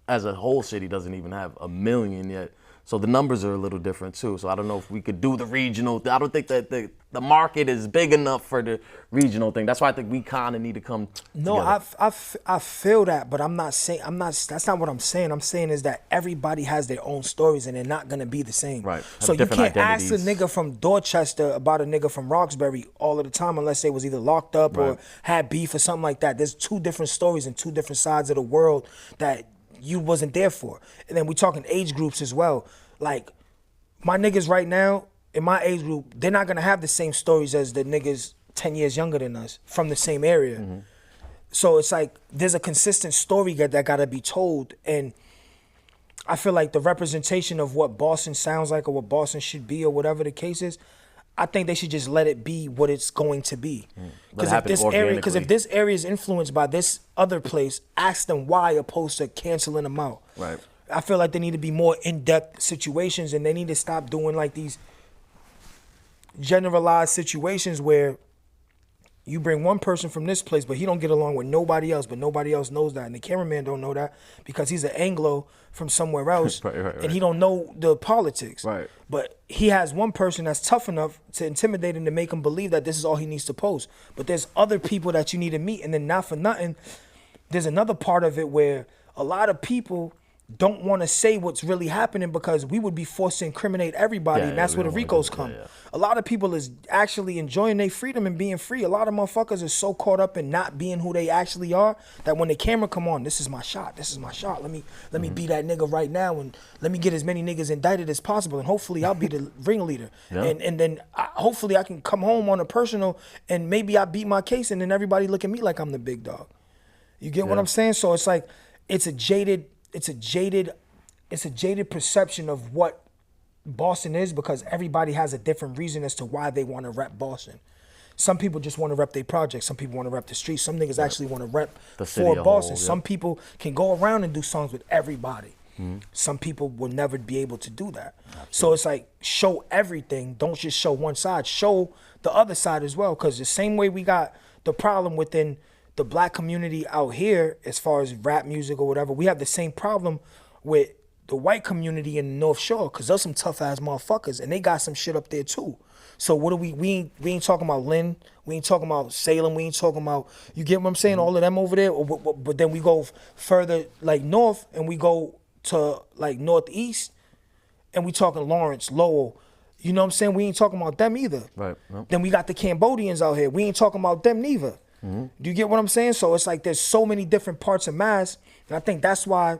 as a whole city doesn't even have 1 million yet. So the numbers are a little different too. So I don't know if we could do the regional. I don't think that the market is big enough for the regional thing. That's why I think we kind of need to come together. I feel that, but that's not what I'm saying. I'm saying is that everybody has their own stories, and they're not gonna be the same. Right. So you can't ask a nigga from Dorchester about a nigga from Roxbury all of the time, unless they was either locked up or had beef or something like that. There's two different stories and two different sides of the world that you wasn't there for. And then we talking age groups as well. Like, my niggas right now, in my age group, they're not gonna have the same stories as the niggas 10 years younger than us from the same area. So it's like, there's a consistent story that gotta be told. And I feel like the representation of what Boston sounds like, or what Boston should be, or whatever the case is, I think they should just let it be what it's going to be. Because if this area is influenced by this other place, ask them why, opposed to canceling them out. Right. I feel like there need to be more in-depth situations, and they need to stop doing like these generalized situations where you bring one person from this place, but he don't get along with nobody else, but nobody else knows that. And the cameraman don't know that because he's an Anglo from somewhere else, Right. and he don't know the politics. Right. But he has one person that's tough enough to intimidate him to make him believe that this is all he needs to post. But there's other people that you need to meet, and then not for nothing, there's another part of it where a lot of people don't want to say what's really happening because we would be forced to incriminate everybody, and that's where the RICOs come. A lot of people is actually enjoying their freedom and being free. A lot of motherfuckers are so caught up in not being who they actually are that when the camera come on, this is my shot. Let me be that nigga right now, and let me get as many niggas indicted as possible, and hopefully I'll be the ringleader. And then hopefully I can come home on a personal, and maybe I beat my case, and then everybody look at me like I'm the big dog. You get what I'm saying? So it's like it's a jaded perception of what Boston is because everybody has a different reason as to why they want to rep Boston. Some people just want to rep their project. Some people want to rep the streets. Some niggas actually want to rep for Boston. Some people can go around and do songs with everybody. Some people will never be able to do that. So it's like, show everything. Don't just show one side. Show the other side as well. Because the same way we got the problem within the black community out here, as far as rap music or whatever, we have the same problem with the white community in the North Shore, because there's some tough ass motherfuckers, and they got some shit up there too. So what do we ain't talking about Lynn, we ain't talking about Salem, we ain't talking about, you get what I'm saying, all of them over there, but then we go further like north, and we go to like northeast, and we talking Lawrence, Lowell, you know what I'm saying, we ain't talking about them either. Right. Yep. Then we got the Cambodians out here, we ain't talking about them neither. Do you get what I'm saying? So it's like there's so many different parts of Mass, and I think that's why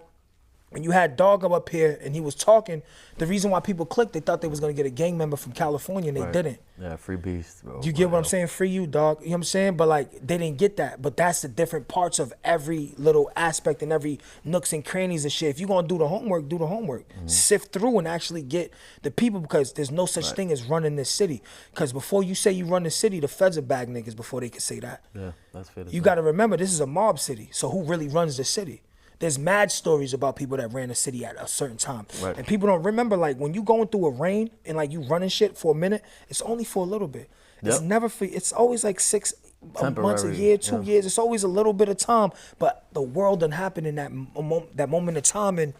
when you had Doggo up here and he was talking, the reason why people clicked, they thought they was gonna get a gang member from California, and they didn't. Yeah, free beast, bro. You get what I'm saying? Free you, dog. You know what I'm saying? But like, they didn't get that. But that's the different parts of every little aspect and every nooks and crannies of shit. If you're gonna do the homework, do the homework. Sift through and actually get the people, because there's no such thing as running this city. Because before you say you run the city, the feds are bag niggas before they can say that. Yeah, that's fair. You gotta remember, this is a mob city. So who really runs the city? There's mad stories about people that ran a city at a certain time. Right. And people don't remember, like, when you going through a reign and like you running shit for a minute, it's only for a little bit. It's never for, it's always like 6 months, a year, 2 years. It's always a little bit of time, but the world done happened in that moment of time, and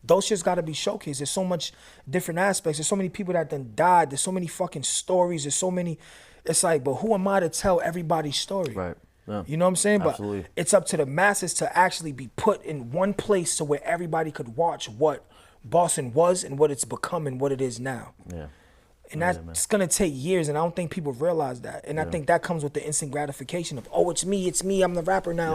those shit's gotta be showcased. There's so much different aspects. There's so many people that done died. There's so many fucking stories. There's so many, it's like, but who am I to tell everybody's story? Right. Yeah. You know what I'm saying? Absolutely. But it's up to the masses to actually be put in one place to where everybody could watch what Boston was and what it's become and what it is now. Yeah. And that's gonna take years, and I don't think people realize that. And I think that comes with the instant gratification of, oh, it's me, I'm the rapper now.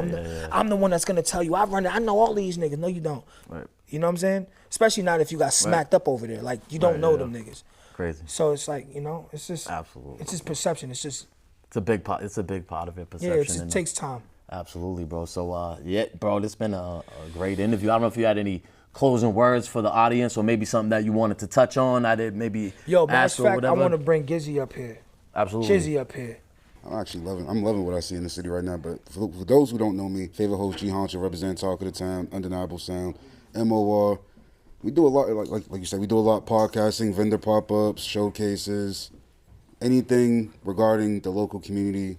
I'm the one that's gonna tell you, I run it, I know all these niggas. No, you don't. Right. You know what I'm saying? Especially not if you got smacked up over there. Like, you don't know them niggas. Crazy. So it's like, you know, it's just absolutely. It's just perception. It's a big part. It's a big part of it. Perception. Yeah, it takes time. Absolutely, bro. So, bro, this has been a great interview. I don't know if you had any closing words for the audience, or maybe something that you wanted to touch on. I did maybe. Yo, matter of fact, I want to bring Gizzy up here. Absolutely. Chizzy up here. I'm loving what I see in the city right now. But for those who don't know me, favorite host G Honcho, represent Talk of the Town, Undeniable Sound, MOR. We do a lot, like you said, we do a lot of podcasting, vendor pop-ups, showcases. Anything regarding the local community,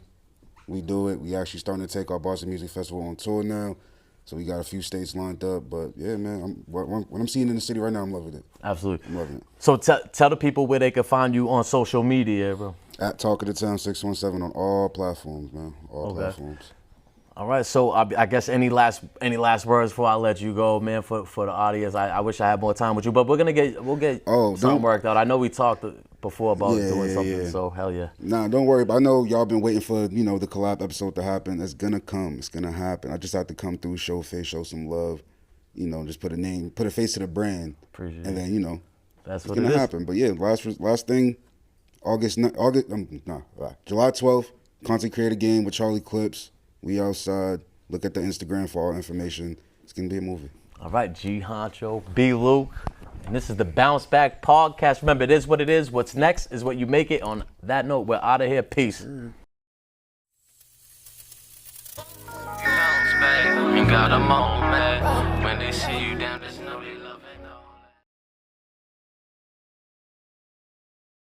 we do it. We actually starting to take our Boston Music Festival on tour now, so we got a few states lined up. But yeah, man, what I'm seeing in the city right now, I'm loving it. Absolutely, I'm loving it. So tell the people where they can find you on social media, bro. At Talk of the Town 617 on all platforms, man. All platforms. All right, so I guess any last words before I let you go, man, for the audience. I wish I had more time with you, but we'll get something worked out. I know we talked before about doing something, so hell yeah. Nah, don't worry. But I know y'all been waiting for, the collab episode to happen. It's gonna come. It's gonna happen. I just have to come through, show face, show some love. Just put a face to the brand. Appreciate and it. Then that's it's what gonna happen. But yeah, last thing, July 12th, content creator game with Charlie Clips. We outside. Look at the Instagram for all information. It's gonna be a movie. All right, G Honcho, B Luke. And this is the Bounce Back Podcast. Remember, it is what it is. What's next is what you make it. On that note, we're out of here. Peace. Bounce back, you got a moment when they see you down.